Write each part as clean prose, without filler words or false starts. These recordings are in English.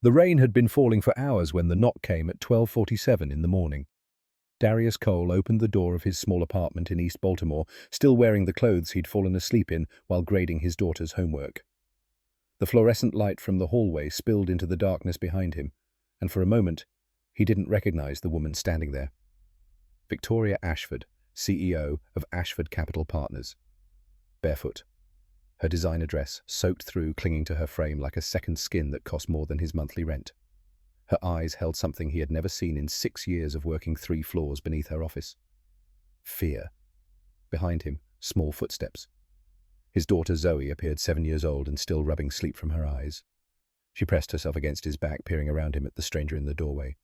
The rain had been falling for hours when the knock came at 12:47 in the morning. Darius Cole opened the door of his small apartment in East Baltimore, still wearing the clothes he'd fallen asleep in while grading his daughter's homework. The fluorescent light from the hallway spilled into the darkness behind him, and for a moment, he didn't recognize the woman standing there. Victoria Ashford, CEO of Ashford Capital Partners. Barefoot. Her designer dress soaked through, clinging to her frame like a second skin that cost more than his monthly rent. Her eyes held something he had never seen in 6 years of working 3 floors beneath her office. Fear. Behind him, small footsteps. His daughter Zoe appeared 7 years old and still rubbing sleep from her eyes. She pressed herself against his back, peering around him at the stranger in the doorway.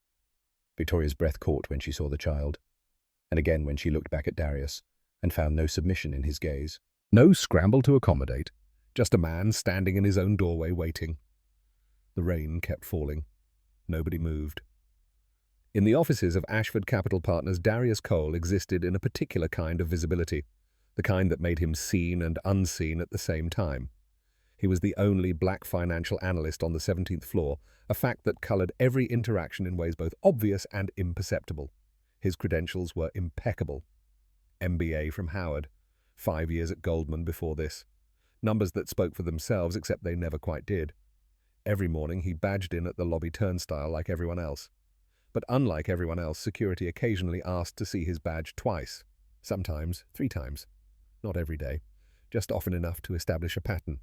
Victoria's breath caught when she saw the child, and again when she looked back at Darius and found no submission in his gaze. No scramble to accommodate, just a man standing in his own doorway waiting. The rain kept falling. Nobody moved. In the offices of Ashford Capital Partners, Darius Cole existed in a particular kind of visibility, the kind that made him seen and unseen at the same time. He was the only black financial analyst on the 17th floor, a fact that colored every interaction in ways both obvious and imperceptible. His credentials were impeccable. MBA from Howard, 5 years at Goldman before this. Numbers that spoke for themselves, except they never quite did. Every morning he badged in at the lobby turnstile like everyone else. But unlike everyone else, security occasionally asked to see his badge twice, sometimes 3 times. Not every day, just often enough to establish a pattern.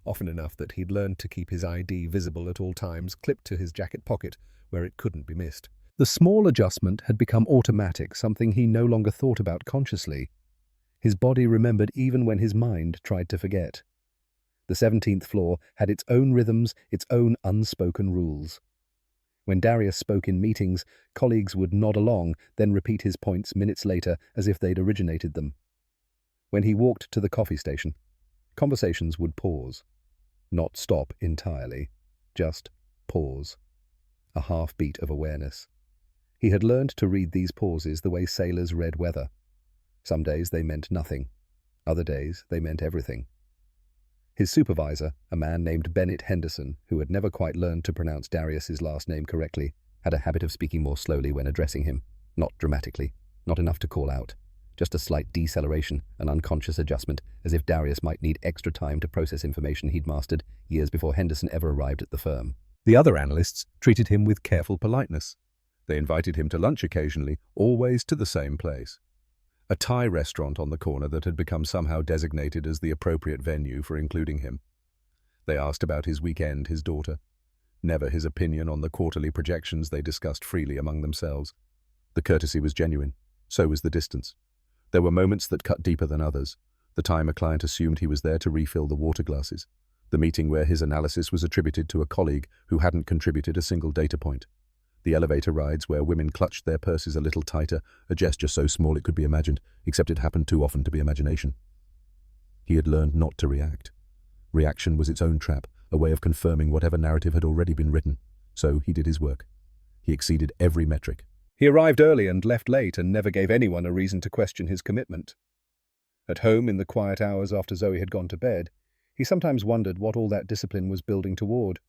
Often enough that he'd learned to keep his ID visible at all times, clipped to his jacket pocket where it couldn't be missed. The small adjustment had become automatic, something he no longer thought about consciously. His body remembered even when his mind tried to forget. The 17th floor had its own rhythms, its own unspoken rules. When Darius spoke in meetings, colleagues would nod along, then repeat his points minutes later as if they'd originated them. When he walked to the coffee station, conversations would pause. Not stop entirely, just pause. A half-beat of awareness. He had learned to read these pauses the way sailors read weather. Some days they meant nothing. Other days they meant everything. His supervisor, a man named Bennett Henderson, who had never quite learned to pronounce Darius's last name correctly, had a habit of speaking more slowly when addressing him. Not dramatically, not enough to call out. Just a slight deceleration, an unconscious adjustment, as if Darius might need extra time to process information he'd mastered years before Henderson ever arrived at the firm. The other analysts treated him with careful politeness. They invited him to lunch occasionally, always to the same place. A Thai restaurant on the corner that had become somehow designated as the appropriate venue for including him. They asked about his weekend, his daughter. Never his opinion on the quarterly projections they discussed freely among themselves. The courtesy was genuine. So was the distance. There were moments that cut deeper than others. The time a client assumed he was there to refill the water glasses. The meeting where his analysis was attributed to a colleague who hadn't contributed a single data point. The elevator rides where women clutched their purses a little tighter, a gesture so small it could be imagined, except it happened too often to be imagination. He had learned not to react. Reaction was its own trap, a way of confirming whatever narrative had already been written. So he did his work. He exceeded every metric. He arrived early and left late and never gave anyone a reason to question his commitment. At home, in the quiet hours after Zoe had gone to bed, he sometimes wondered what all that discipline was building toward.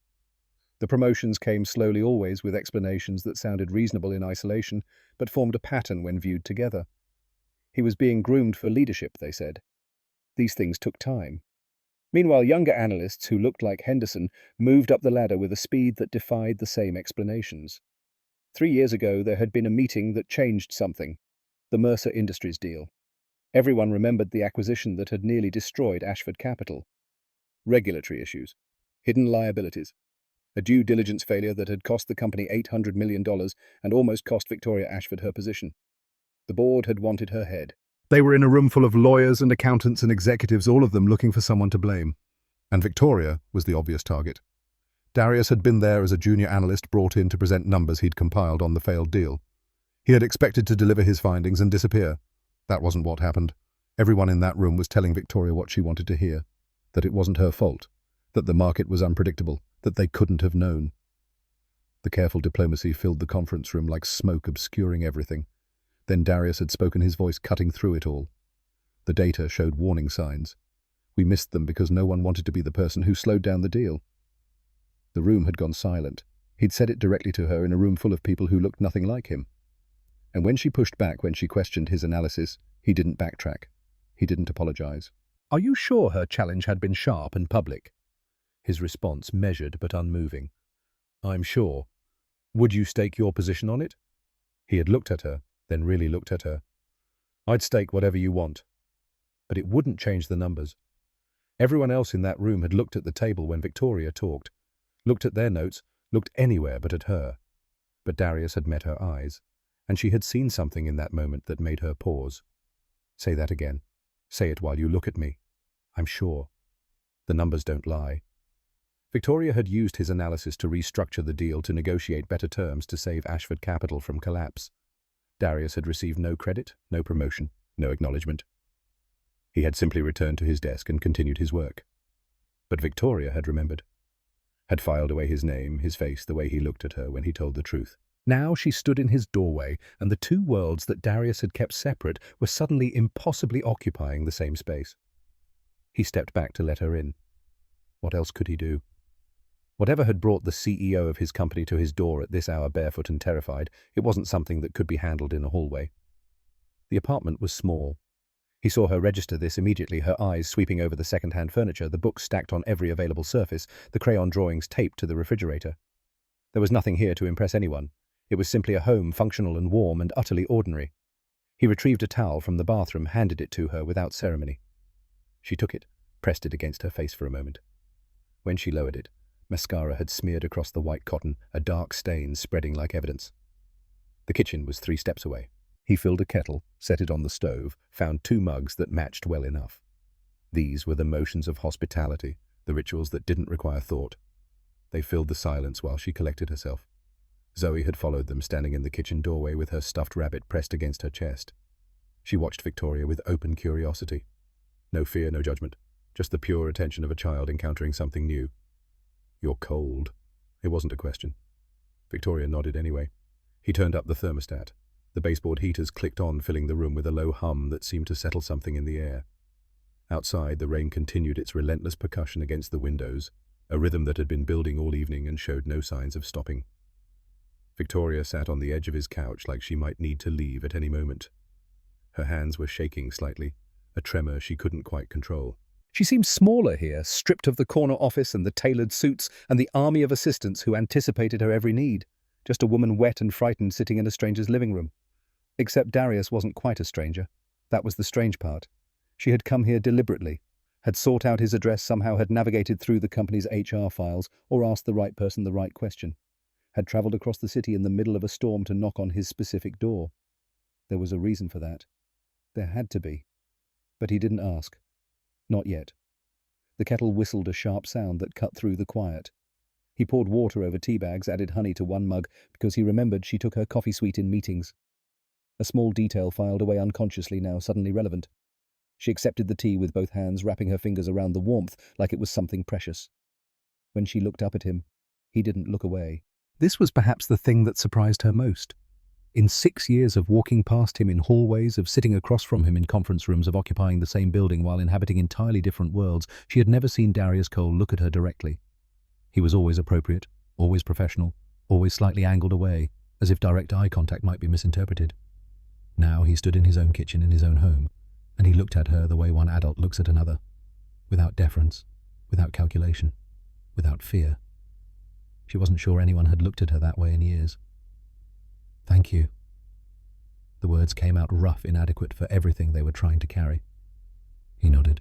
The promotions came slowly, always with explanations that sounded reasonable in isolation, but formed a pattern when viewed together. He was being groomed for leadership, they said. These things took time. Meanwhile, younger analysts who looked like Henderson moved up the ladder with a speed that defied the same explanations. 3 years ago, there had been a meeting that changed something, the Mercer Industries deal. Everyone remembered the acquisition that had nearly destroyed Ashford Capital. Regulatory issues, hidden liabilities, a due diligence failure that had cost the company $800 million and almost cost Victoria Ashford her position. The board had wanted her head. They were in a room full of lawyers and accountants and executives, all of them looking for someone to blame. And Victoria was the obvious target. Darius had been there as a junior analyst brought in to present numbers he'd compiled on the failed deal. He had expected to deliver his findings and disappear. That wasn't what happened. Everyone in that room was telling Victoria what she wanted to hear, that it wasn't her fault, that the market was unpredictable, that they couldn't have known. The careful diplomacy filled the conference room like smoke obscuring everything. Then Darius had spoken, his voice cutting through it all. The data showed warning signs. We missed them because no one wanted to be the person who slowed down the deal. The room had gone silent. He'd said it directly to her in a room full of people who looked nothing like him. And when she pushed back when she questioned his analysis, he didn't backtrack. He didn't apologize. Are you sure her challenge had been sharp and public? His response measured but unmoving. I'm sure. Would you stake your position on it? He had looked at her, then really looked at her. I'd stake whatever you want. But it wouldn't change the numbers. Everyone else in that room had looked at the table when Victoria talked, looked at their notes, looked anywhere but at her. But Darius had met her eyes, and she had seen something in that moment that made her pause. Say that again. Say it while you look at me. I'm sure. The numbers don't lie. Victoria had used his analysis to restructure the deal to negotiate better terms to save Ashford Capital from collapse. Darius had received no credit, no promotion, no acknowledgement. He had simply returned to his desk and continued his work. But Victoria had remembered, had filed away his name, his face, the way he looked at her when he told the truth. Now she stood in his doorway, and the two worlds that Darius had kept separate were suddenly impossibly occupying the same space. He stepped back to let her in. What else could he do? Whatever had brought the CEO of his company to his door at this hour barefoot and terrified, it wasn't something that could be handled in a hallway. The apartment was small. He saw her register this immediately, her eyes sweeping over the second-hand furniture, the books stacked on every available surface, the crayon drawings taped to the refrigerator. There was nothing here to impress anyone. It was simply a home, functional and warm and utterly ordinary. He retrieved a towel from the bathroom, handed it to her without ceremony. She took it, pressed it against her face for a moment. When she lowered it, mascara had smeared across the white cotton, a dark stain spreading like evidence. The kitchen was 3 steps away. He filled a kettle, set it on the stove, found 2 mugs that matched well enough. These were the motions of hospitality, the rituals that didn't require thought. They filled the silence while she collected herself. Zoe had followed them, standing in the kitchen doorway with her stuffed rabbit pressed against her chest. She watched Victoria with open curiosity. No fear, no judgment, just the pure attention of a child encountering something new. You're cold. It wasn't a question. Victoria nodded anyway. He turned up the thermostat. The baseboard heaters clicked on, filling the room with a low hum that seemed to settle something in the air. Outside, the rain continued its relentless percussion against the windows, a rhythm that had been building all evening and showed no signs of stopping. Victoria sat on the edge of his couch like she might need to leave at any moment. Her hands were shaking slightly, a tremor she couldn't quite control. She seemed smaller here, stripped of the corner office and the tailored suits and the army of assistants who anticipated her every need. Just a woman wet and frightened sitting in a stranger's living room. Except Darius wasn't quite a stranger. That was the strange part. She had come here deliberately, had sought out his address, somehow had navigated through the company's HR files or asked the right person the right question, had travelled across the city in the middle of a storm to knock on his specific door. There was a reason for that. There had to be. But he didn't ask. Not yet. The kettle whistled a sharp sound that cut through the quiet. He poured water over tea bags, added honey to 1 mug, because he remembered she took her coffee sweet in meetings. A small detail filed away unconsciously, now suddenly relevant. She accepted the tea with both hands, wrapping her fingers around the warmth like it was something precious. When she looked up at him, he didn't look away. This was perhaps the thing that surprised her most. In 6 years of walking past him in hallways, of sitting across from him in conference rooms, of occupying the same building while inhabiting entirely different worlds, she had never seen Darius Cole look at her directly. He was always appropriate, always professional, always slightly angled away, as if direct eye contact might be misinterpreted. Now he stood in his own kitchen in his own home, and he looked at her the way one adult looks at another, without deference, without calculation, without fear. She wasn't sure anyone had looked at her that way in years. Thank you. The words came out rough, inadequate for everything they were trying to carry. He nodded,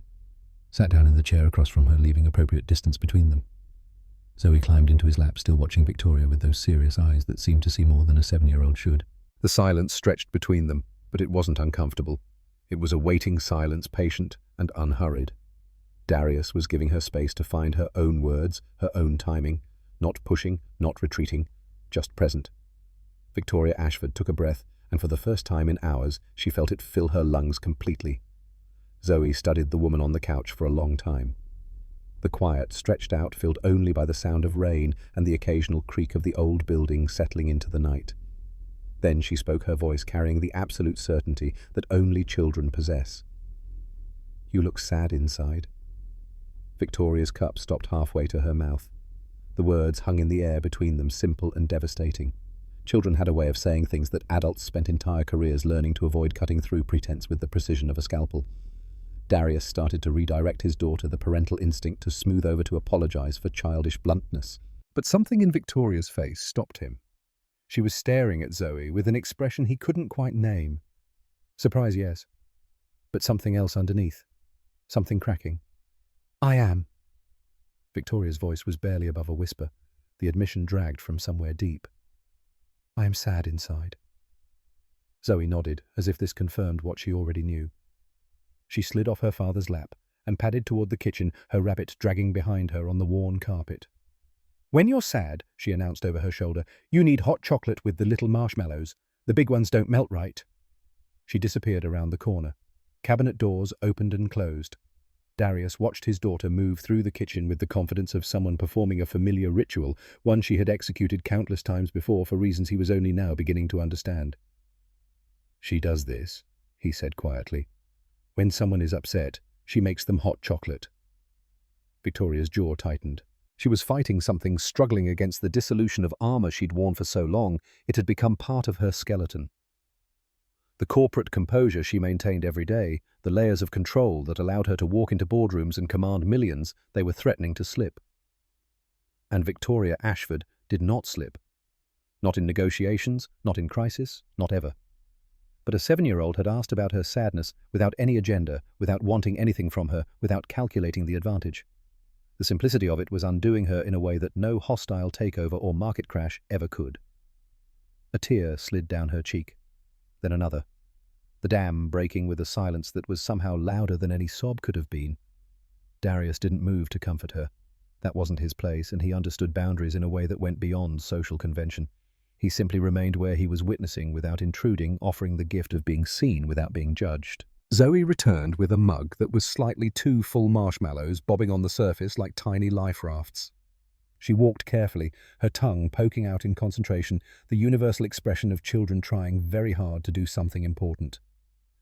sat down in the chair across from her, leaving appropriate distance between them. Zoe climbed into his lap, still watching Victoria with those serious eyes that seemed to see more than a 7-year-old should. The silence stretched between them, but it wasn't uncomfortable. It was a waiting silence, patient and unhurried. Darius was giving her space to find her own words, her own timing, not pushing, not retreating, just present. Victoria Ashford took a breath, and for the first time in hours, she felt it fill her lungs completely. Zoe studied the woman on the couch for a long time. The quiet stretched out, filled only by the sound of rain and the occasional creak of the old building settling into the night. Then she spoke, her voice carrying the absolute certainty that only children possess. "You look sad inside." Victoria's cup stopped halfway to her mouth. The words hung in the air between them, simple and devastating. Children had a way of saying things that adults spent entire careers learning to avoid cutting through pretense with the precision of a scalpel. Darius started to redirect his daughter, the parental instinct to smooth over to apologize for childish bluntness. But something in Victoria's face stopped him. She was staring at Zoe with an expression he couldn't quite name. Surprise, yes, but something else underneath. Something cracking. "I am." Victoria's voice was barely above a whisper, the admission dragged from somewhere deep. "I am sad inside." Zoe nodded, as if this confirmed what she already knew. She slid off her father's lap and padded toward the kitchen, her rabbit dragging behind her on the worn carpet. "When you're sad," she announced over her shoulder, "you need hot chocolate with the little marshmallows. The big ones don't melt right." She disappeared around the corner. Cabinet doors opened and closed. Darius watched his daughter move through the kitchen with the confidence of someone performing a familiar ritual, one she had executed countless times before for reasons he was only now beginning to understand. "She does this," he said quietly. "When someone is upset, she makes them hot chocolate." Victoria's jaw tightened. She was fighting something, struggling against the dissolution of armor she'd worn for so long. It had become part of her skeleton. The corporate composure she maintained every day, the layers of control that allowed her to walk into boardrooms and command millions, they were threatening to slip. And Victoria Ashford did not slip. Not in negotiations, not in crisis, not ever. But a 7-year-old had asked about her sadness without any agenda, without wanting anything from her, without calculating the advantage. The simplicity of it was undoing her in a way that no hostile takeover or market crash ever could. A tear slid down her cheek. Then another. The dam breaking with a silence that was somehow louder than any sob could have been. Darius didn't move to comfort her. That wasn't his place, and he understood boundaries in a way that went beyond social convention. He simply remained where he was witnessing without intruding, offering the gift of being seen without being judged. Zoe returned with a mug that was slightly too full marshmallows bobbing on the surface like tiny life rafts. She walked carefully, her tongue poking out in concentration, the universal expression of children trying very hard to do something important.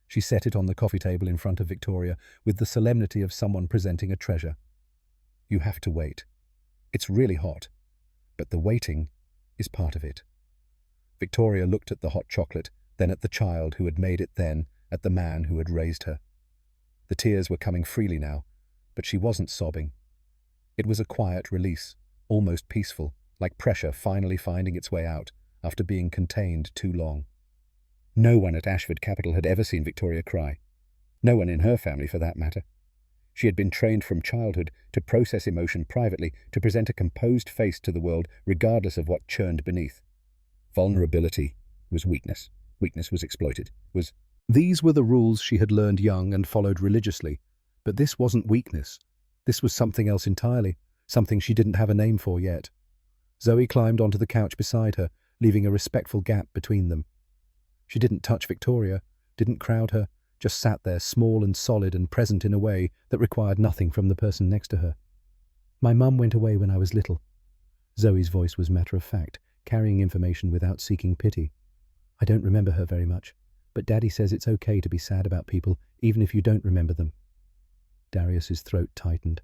She set it on the coffee table in front of Victoria with the solemnity of someone presenting a treasure. "You have to wait. It's really hot, but the waiting is part of it." Victoria looked at the hot chocolate, then at the child who had made it, then at the man who had raised her. The tears were coming freely now, but she wasn't sobbing. It was a quiet release, almost peaceful, like pressure finally finding its way out after being contained too long. No one at Ashford Capital had ever seen Victoria cry. No one in her family, for that matter. She had been trained from childhood to process emotion privately, to present a composed face to the world regardless of what churned beneath. Vulnerability was weakness. Weakness was exploited. These were the rules she had learned young and followed religiously. But this wasn't weakness. This was something else entirely, something she didn't have a name for yet. Zoe climbed onto the couch beside her, leaving a respectful gap between them. She didn't touch Victoria, didn't crowd her, just sat there small and solid and present in a way that required nothing from the person next to her. "My mum went away when I was little." Zoe's voice was matter-of-fact, carrying information without seeking pity. "I don't remember her very much, but Daddy says it's okay to be sad about people, even if you don't remember them." Darius's throat tightened.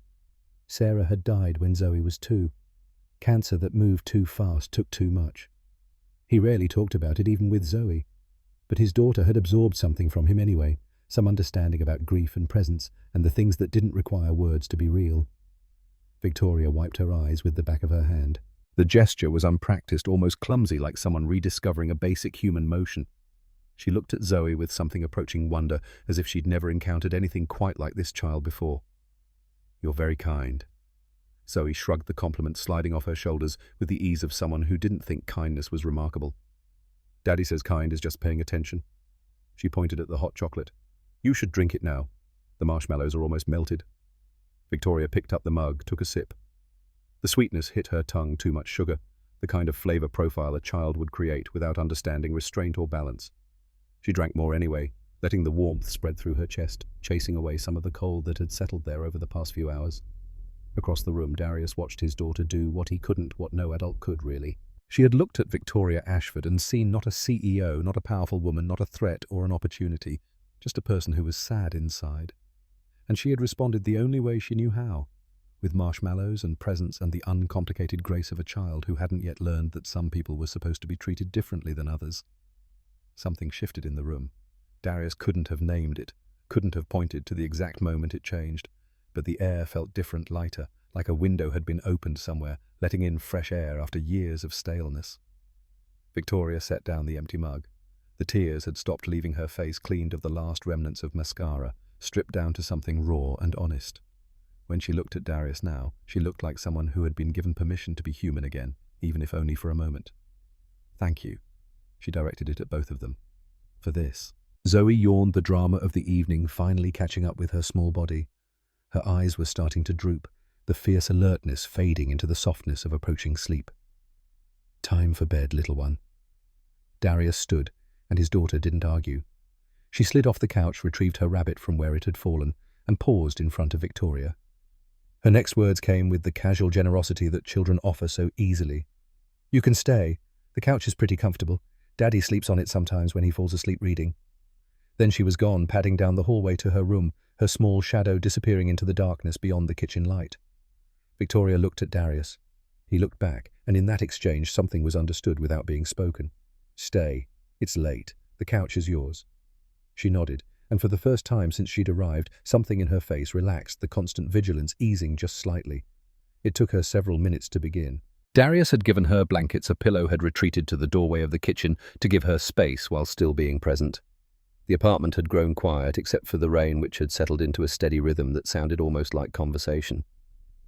Sarah had died when Zoe was 2. Cancer that moved too fast took too much. He rarely talked about it, even with Zoe. But his daughter had absorbed something from him anyway, some understanding about grief and presence, and the things that didn't require words to be real. Victoria wiped her eyes with the back of her hand. The gesture was unpracticed, almost clumsy, like someone rediscovering a basic human motion. She looked at Zoe with something approaching wonder, as if she'd never encountered anything quite like this child before. "You're very kind." Zoe shrugged the compliment sliding off her shoulders with the ease of someone who didn't think kindness was remarkable. "Daddy says kind is just paying attention." She pointed at the hot chocolate. "You should drink it now. The marshmallows are almost melted." Victoria picked up the mug, took a sip. The sweetness hit her tongue, too much sugar, the kind of flavor profile a child would create without understanding restraint or balance. She drank more anyway, letting the warmth spread through her chest, chasing away some of the cold that had settled there over the past few hours. Across the room, Darius watched his daughter do what he couldn't, what no adult could, really. She had looked at Victoria Ashford and seen not a CEO, not a powerful woman, not a threat or an opportunity, just a person who was sad inside. And she had responded the only way she knew how, with marshmallows and presents and the uncomplicated grace of a child who hadn't yet learned that some people were supposed to be treated differently than others. Something shifted in the room. Darius couldn't have named it, couldn't have pointed to the exact moment it changed, but the air felt different, lighter, like a window had been opened somewhere, letting in fresh air after years of staleness. Victoria set down the empty mug. The tears had stopped leaving her face, cleaned of the last remnants of mascara, stripped down to something raw and honest. When she looked at Darius now, she looked like someone who had been given permission to be human again, even if only for a moment. "Thank you," she directed it at both of them. "For this." Zoe yawned, the drama of the evening finally catching up with her small body. Her eyes were starting to droop, the fierce alertness fading into the softness of approaching sleep. "Time for bed, little one." Darius stood, and his daughter didn't argue. She slid off the couch, retrieved her rabbit from where it had fallen, and paused in front of Victoria. Her next words came with the casual generosity that children offer so easily. "You can stay. The couch is pretty comfortable. Daddy sleeps on it sometimes when he falls asleep reading." Then she was gone, padding down the hallway to her room, her small shadow disappearing into the darkness beyond the kitchen light. Victoria looked at Darius. He looked back, and in that exchange something was understood without being spoken. "Stay. It's late. The couch is yours." She nodded, and for the first time since she'd arrived, something in her face relaxed, the constant vigilance easing just slightly. It took her several minutes to begin. Darius had given her blankets, a pillow had retreated to the doorway of the kitchen to give her space while still being present. The apartment had grown quiet, except for the rain, which had settled into a steady rhythm that sounded almost like conversation.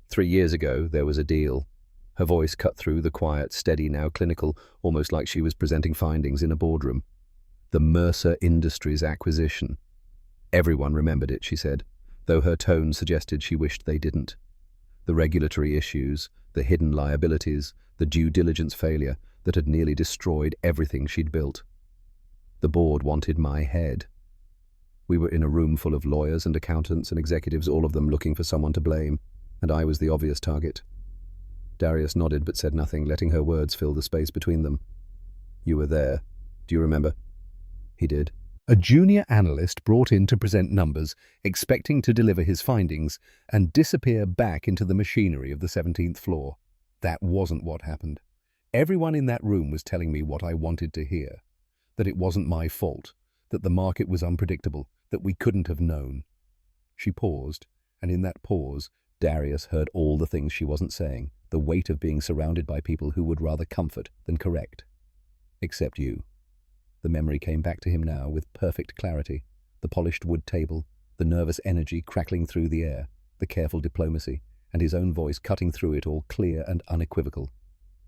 3 years ago, there was a deal. Her voice cut through the quiet, steady, now clinical, almost like she was presenting findings in a boardroom. The Mercer Industries acquisition. Everyone remembered it, she said, though her tone suggested she wished they didn't. The regulatory issues, the hidden liabilities, the due diligence failure that had nearly destroyed everything she'd built. The board wanted my head. We were in a room full of lawyers and accountants and executives, all of them looking for someone to blame, and I was the obvious target. Darius nodded but said nothing, letting her words fill the space between them. "You were there. Do you remember?" He did. A junior analyst brought in to present numbers, expecting to deliver his findings, and disappear back into the machinery of the 17th floor. That wasn't what happened. Everyone in that room was telling me what I wanted to hear. That it wasn't my fault, that the market was unpredictable, that we couldn't have known. She paused, and in that pause, Darius heard all the things she wasn't saying, the weight of being surrounded by people who would rather comfort than correct. "Except you." The memory came back to him now with perfect clarity. The polished wood table, the nervous energy crackling through the air, the careful diplomacy, and his own voice cutting through it all, clear and unequivocal.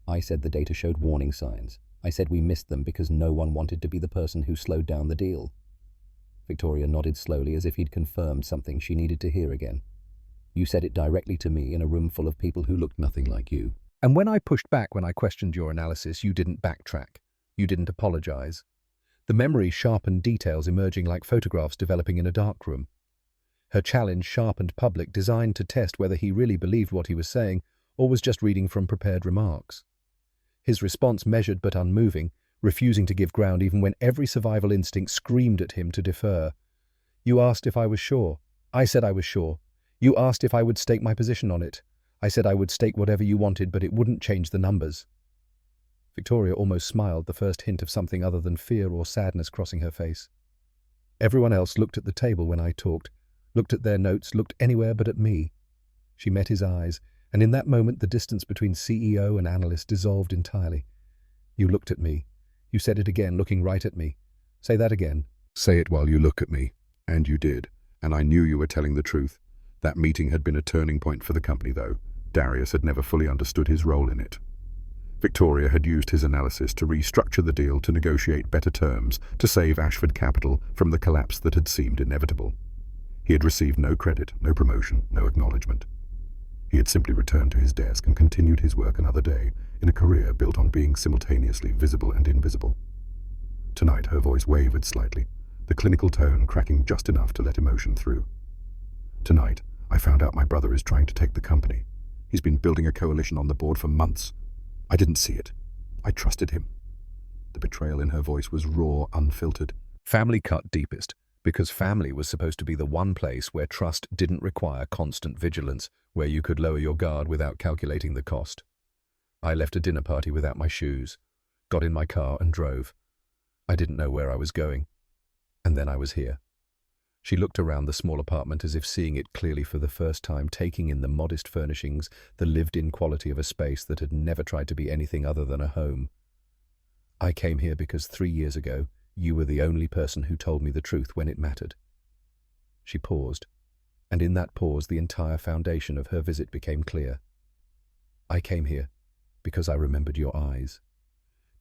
"I said the data showed warning signs. I said we missed them because no one wanted to be the person who slowed down the deal." Victoria nodded slowly, as if he'd confirmed something she needed to hear again. "You said it directly to me in a room full of people who looked nothing like you. And when I pushed back, when I questioned your analysis, you didn't backtrack. You didn't apologize." The memory sharpened details emerging like photographs developing in a darkroom. Her challenge sharpened public, designed to test whether he really believed what he was saying or was just reading from prepared remarks. His response measured but unmoving, refusing to give ground even when every survival instinct screamed at him to defer. "You asked if I was sure. I said I was sure. You asked if I would stake my position on it. I said I would stake whatever you wanted, but it wouldn't change the numbers." Victoria almost smiled, the first hint of something other than fear or sadness crossing her face. Everyone else looked at the table when I talked, looked at their notes, looked anywhere but at me. She met his eyes, and in that moment the distance between CEO and analyst dissolved entirely. "You looked at me. You said it again, looking right at me. Say that again." "Say it while you look at me." "And you did. And I knew you were telling the truth. That meeting had been a turning point for the company, though. Darius had never fully understood his role in it. Victoria had used his analysis to restructure the deal, to negotiate better terms, to save Ashford Capital from the collapse that had seemed inevitable. He had received no credit, no promotion, no acknowledgement. He had simply returned to his desk and continued his work another day, in a career built on being simultaneously visible and invisible. Tonight her voice wavered slightly, the clinical tone cracking just enough to let emotion through. "Tonight, I found out my brother is trying to take the company. He's been building a coalition on the board for months. I didn't see it. I trusted him." The betrayal in her voice was raw, unfiltered. Family cut deepest, because family was supposed to be the one place where trust didn't require constant vigilance, where you could lower your guard without calculating the cost. I left a dinner party without my shoes, got in my car and drove. I didn't know where I was going. And then I was here. She looked around the small apartment as if seeing it clearly for the first time, taking in the modest furnishings, the lived-in quality of a space that had never tried to be anything other than a home. I came here because 3 years ago, you were the only person who told me the truth when it mattered. She paused, and in that pause the entire foundation of her visit became clear. I came here because I remembered your eyes.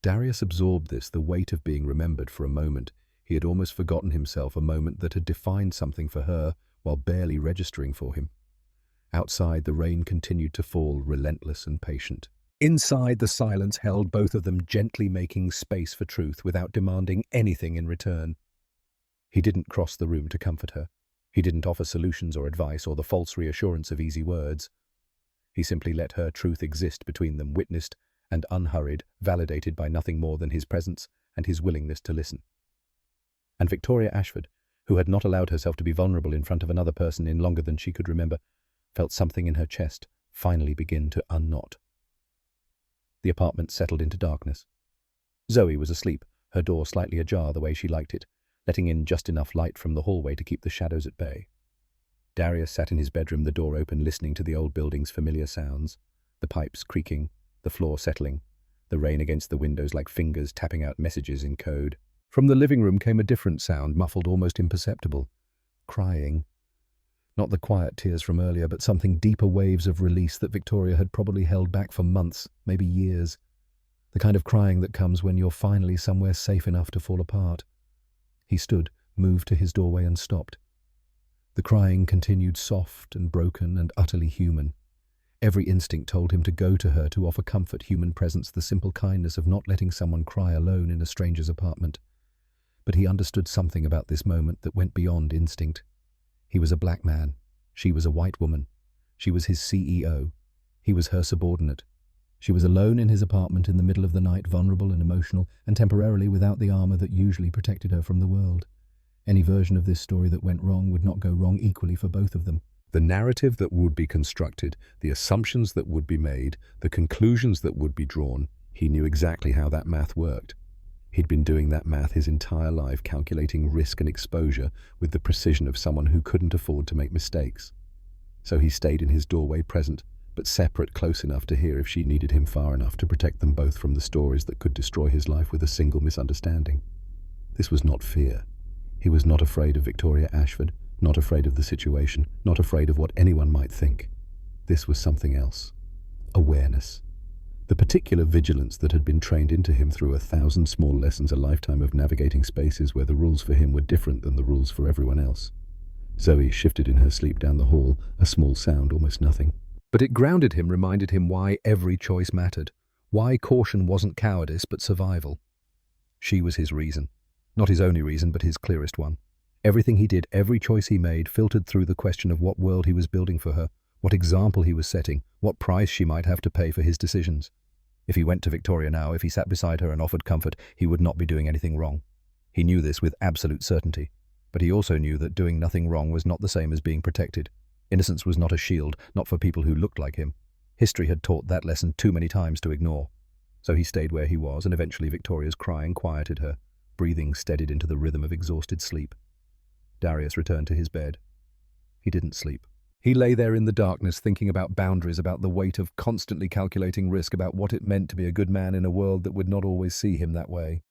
Darius absorbed this, the weight of being remembered for a moment. He had almost forgotten himself, a moment that had defined something for her while barely registering for him. Outside, the rain continued to fall, relentless and patient. Inside, the silence held both of them, gently making space for truth without demanding anything in return. He didn't cross the room to comfort her. He didn't offer solutions or advice or the false reassurance of easy words. He simply let her truth exist between them, witnessed and unhurried, validated by nothing more than his presence and his willingness to listen. And Victoria Ashford, who had not allowed herself to be vulnerable in front of another person in longer than she could remember, felt something in her chest finally begin to unknot. The apartment settled into darkness. Zoe was asleep, her door slightly ajar the way she liked it, letting in just enough light from the hallway to keep the shadows at bay. Darius sat in his bedroom, the door open, listening to the old building's familiar sounds, the pipes creaking, the floor settling, the rain against the windows like fingers tapping out messages in code. From the living room came a different sound, muffled, almost imperceptible. Crying. Not the quiet tears from earlier, but something deeper, waves of release that Victoria had probably held back for months, maybe years. The kind of crying that comes when you're finally somewhere safe enough to fall apart. He stood, moved to his doorway and stopped. The crying continued, soft and broken and utterly human. Every instinct told him to go to her, to offer comfort, human presence, the simple kindness of not letting someone cry alone in a stranger's apartment. But he understood something about this moment that went beyond instinct. He was a black man. She was a white woman. She was his CEO. He was her subordinate. She was alone in his apartment in the middle of the night, vulnerable and emotional, and temporarily without the armor that usually protected her from the world. Any version of this story that went wrong would not go wrong equally for both of them. The narrative that would be constructed, the assumptions that would be made, the conclusions that would be drawn, he knew exactly how that math worked. He'd been doing that math his entire life, calculating risk and exposure with the precision of someone who couldn't afford to make mistakes. So he stayed in his doorway, present, but separate, close enough to hear if she needed him, far enough to protect them both from the stories that could destroy his life with a single misunderstanding. This was not fear. He was not afraid of Victoria Ashford, not afraid of the situation, not afraid of what anyone might think. This was something else. Awareness. The particular vigilance that had been trained into him through 1,000 small lessons, a lifetime of navigating spaces where the rules for him were different than the rules for everyone else. Zoe shifted in her sleep down the hall, a small sound, almost nothing. But it grounded him, reminded him why every choice mattered, why caution wasn't cowardice but survival. She was his reason. Not his only reason, but his clearest one. Everything he did, every choice he made, filtered through the question of what world he was building for her, what example he was setting, what price she might have to pay for his decisions. If he went to Victoria now, if he sat beside her and offered comfort, he would not be doing anything wrong. He knew this with absolute certainty. But he also knew that doing nothing wrong was not the same as being protected. Innocence was not a shield, not for people who looked like him. History had taught that lesson too many times to ignore. So he stayed where he was, and eventually Victoria's crying quieted her. Breathing steadied into the rhythm of exhausted sleep. Darius returned to his bed. He didn't sleep. He lay there in the darkness, thinking about boundaries, about the weight of constantly calculating risk, about what it meant to be a good man in a world that would not always see him that way.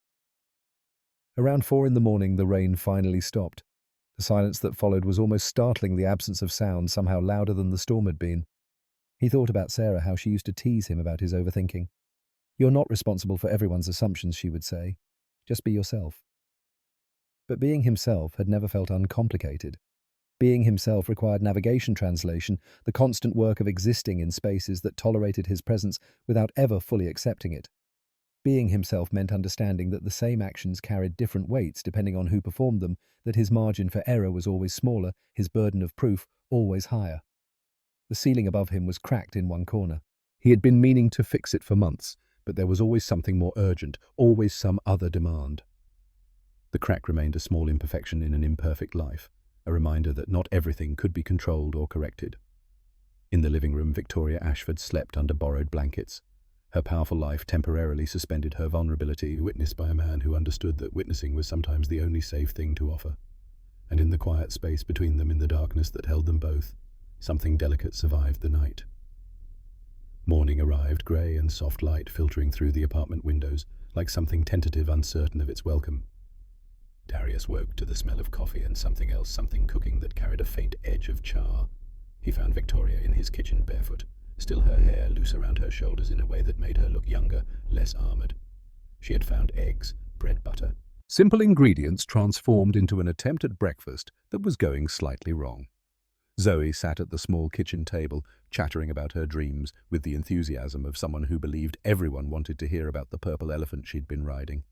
Around 4 a.m, the rain finally stopped. The silence that followed was almost startling, the absence of sound, somehow louder than the storm had been. He thought about Sarah, how she used to tease him about his overthinking. "You're not responsible for everyone's assumptions," she would say. "Just be yourself." But being himself had never felt uncomplicated. Being himself required navigation, translation, the constant work of existing in spaces that tolerated his presence without ever fully accepting it. Being himself meant understanding that the same actions carried different weights depending on who performed them, that his margin for error was always smaller, his burden of proof always higher. The ceiling above him was cracked in one corner. He had been meaning to fix it for months, but there was always something more urgent, always some other demand. The crack remained a small imperfection in an imperfect life, a reminder that not everything could be controlled or corrected. In the living room, Victoria Ashford slept under borrowed blankets. Her powerful life temporarily suspended her vulnerability, witnessed by a man who understood that witnessing was sometimes the only safe thing to offer. And in the quiet space between them, in the darkness that held them both, something delicate survived the night. Morning arrived, grey and soft light filtering through the apartment windows, like something tentative, uncertain of its welcome. Darius woke to the smell of coffee and something else, something cooking that carried a faint edge of char. He found Victoria in his kitchen, barefoot, still her hair loose around her shoulders in a way that made her look younger, less armoured. She had found eggs, bread, butter. Simple ingredients transformed into an attempt at breakfast that was going slightly wrong. Zoe sat at the small kitchen table, chattering about her dreams with the enthusiasm of someone who believed everyone wanted to hear about the purple elephant she'd been riding.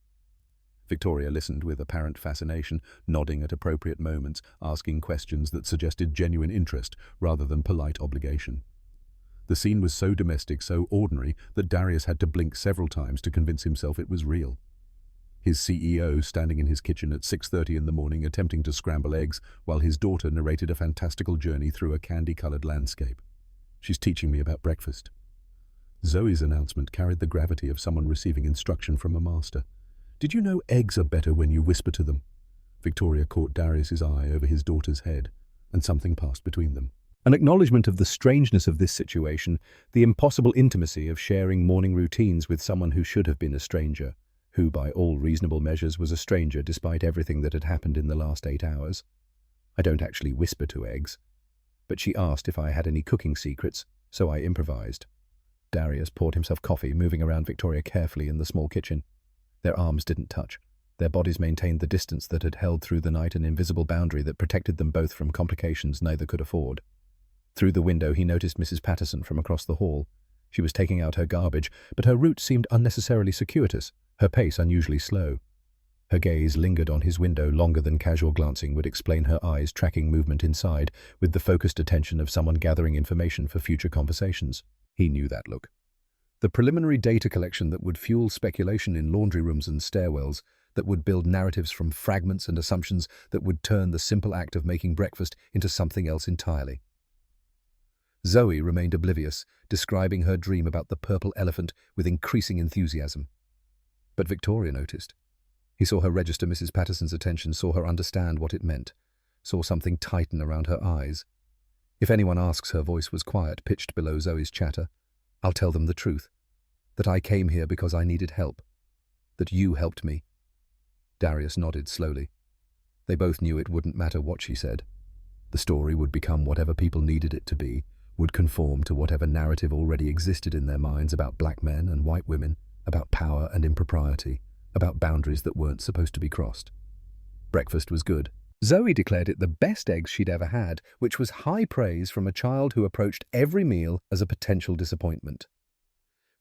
Victoria listened with apparent fascination, nodding at appropriate moments, asking questions that suggested genuine interest rather than polite obligation. The scene was so domestic, so ordinary, that Darius had to blink several times to convince himself it was real. His CEO standing in his kitchen at 6:30 in the morning attempting to scramble eggs while his daughter narrated a fantastical journey through a candy-colored landscape. "She's teaching me about breakfast." Zoe's announcement carried the gravity of someone receiving instruction from a master. "Did you know eggs are better when you whisper to them?" Victoria caught Darius's eye over his daughter's head, and something passed between them. An acknowledgement of the strangeness of this situation, the impossible intimacy of sharing morning routines with someone who should have been a stranger, who by all reasonable measures was a stranger despite everything that had happened in the last 8 hours. "I don't actually whisper to eggs, but she asked if I had any cooking secrets, so I improvised." Darius poured himself coffee, moving around Victoria carefully in the small kitchen. Their arms didn't touch. Their bodies maintained the distance that had held through the night, an invisible boundary that protected them both from complications neither could afford. Through the window he noticed Mrs. Patterson from across the hall. She was taking out her garbage, but her route seemed unnecessarily circuitous, her pace unusually slow. Her gaze lingered on his window longer than casual glancing would explain, her eyes tracking movement inside with the focused attention of someone gathering information for future conversations. He knew that look. The preliminary data collection that would fuel speculation in laundry rooms and stairwells, that would build narratives from fragments and assumptions that would turn the simple act of making breakfast into something else entirely. Zoe remained oblivious, describing her dream about the purple elephant with increasing enthusiasm. But Victoria noticed. He saw her register Mrs. Patterson's attention, saw her understand what it meant, saw something tighten around her eyes. "If anyone asks," her voice was quiet, pitched below Zoe's chatter, "I'll tell them the truth. That I came here because I needed help. That you helped me." Darius nodded slowly. They both knew it wouldn't matter what she said. The story would become whatever people needed it to be, would conform to whatever narrative already existed in their minds about black men and white women, about power and impropriety, about boundaries that weren't supposed to be crossed. Breakfast was good. Zoe declared it the best eggs she'd ever had, which was high praise from a child who approached every meal as a potential disappointment.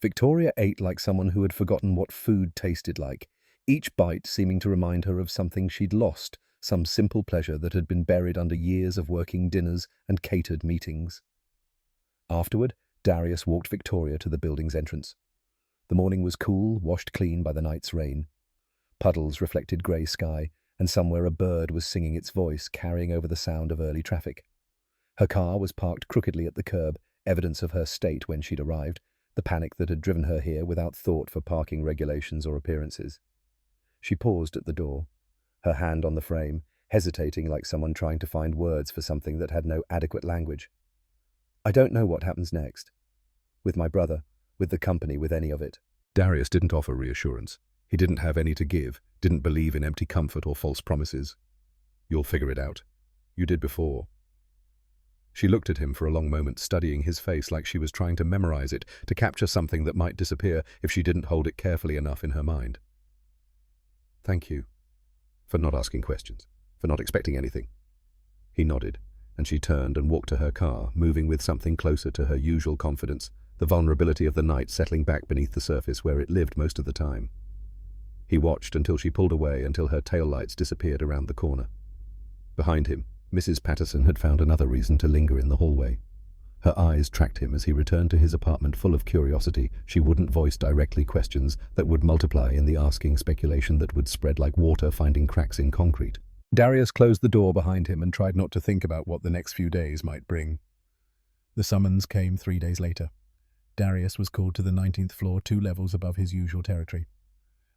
Victoria ate like someone who had forgotten what food tasted like, each bite seeming to remind her of something she'd lost, some simple pleasure that had been buried under years of working dinners and catered meetings. Afterward, Darius walked Victoria to the building's entrance. The morning was cool, washed clean by the night's rain. Puddles reflected grey sky, and somewhere a bird was singing its voice, carrying over the sound of early traffic. Her car was parked crookedly at the curb, evidence of her state when she'd arrived, the panic that had driven her here without thought for parking regulations or appearances. She paused at the door, her hand on the frame, hesitating like someone trying to find words for something that had no adequate language. "I don't know what happens next. With my brother, with the company, with any of it." Darius didn't offer reassurance. He didn't have any to give, didn't believe in empty comfort or false promises. "You'll figure it out. You did before." She looked at him for a long moment, studying his face like she was trying to memorize it, to capture something that might disappear if she didn't hold it carefully enough in her mind. "Thank you. For not asking questions. For not expecting anything." He nodded, and she turned and walked to her car, moving with something closer to her usual confidence, the vulnerability of the night settling back beneath the surface where it lived most of the time. He watched until she pulled away, until her taillights disappeared around the corner. Behind him, Mrs. Patterson had found another reason to linger in the hallway. Her eyes tracked him as he returned to his apartment full of curiosity. She wouldn't voice directly questions that would multiply in the asking, speculation that would spread like water finding cracks in concrete. Darius closed the door behind him and tried not to think about what the next few days might bring. The summons came 3 days later. Darius was called to the 19th floor, 2 levels above his usual territory.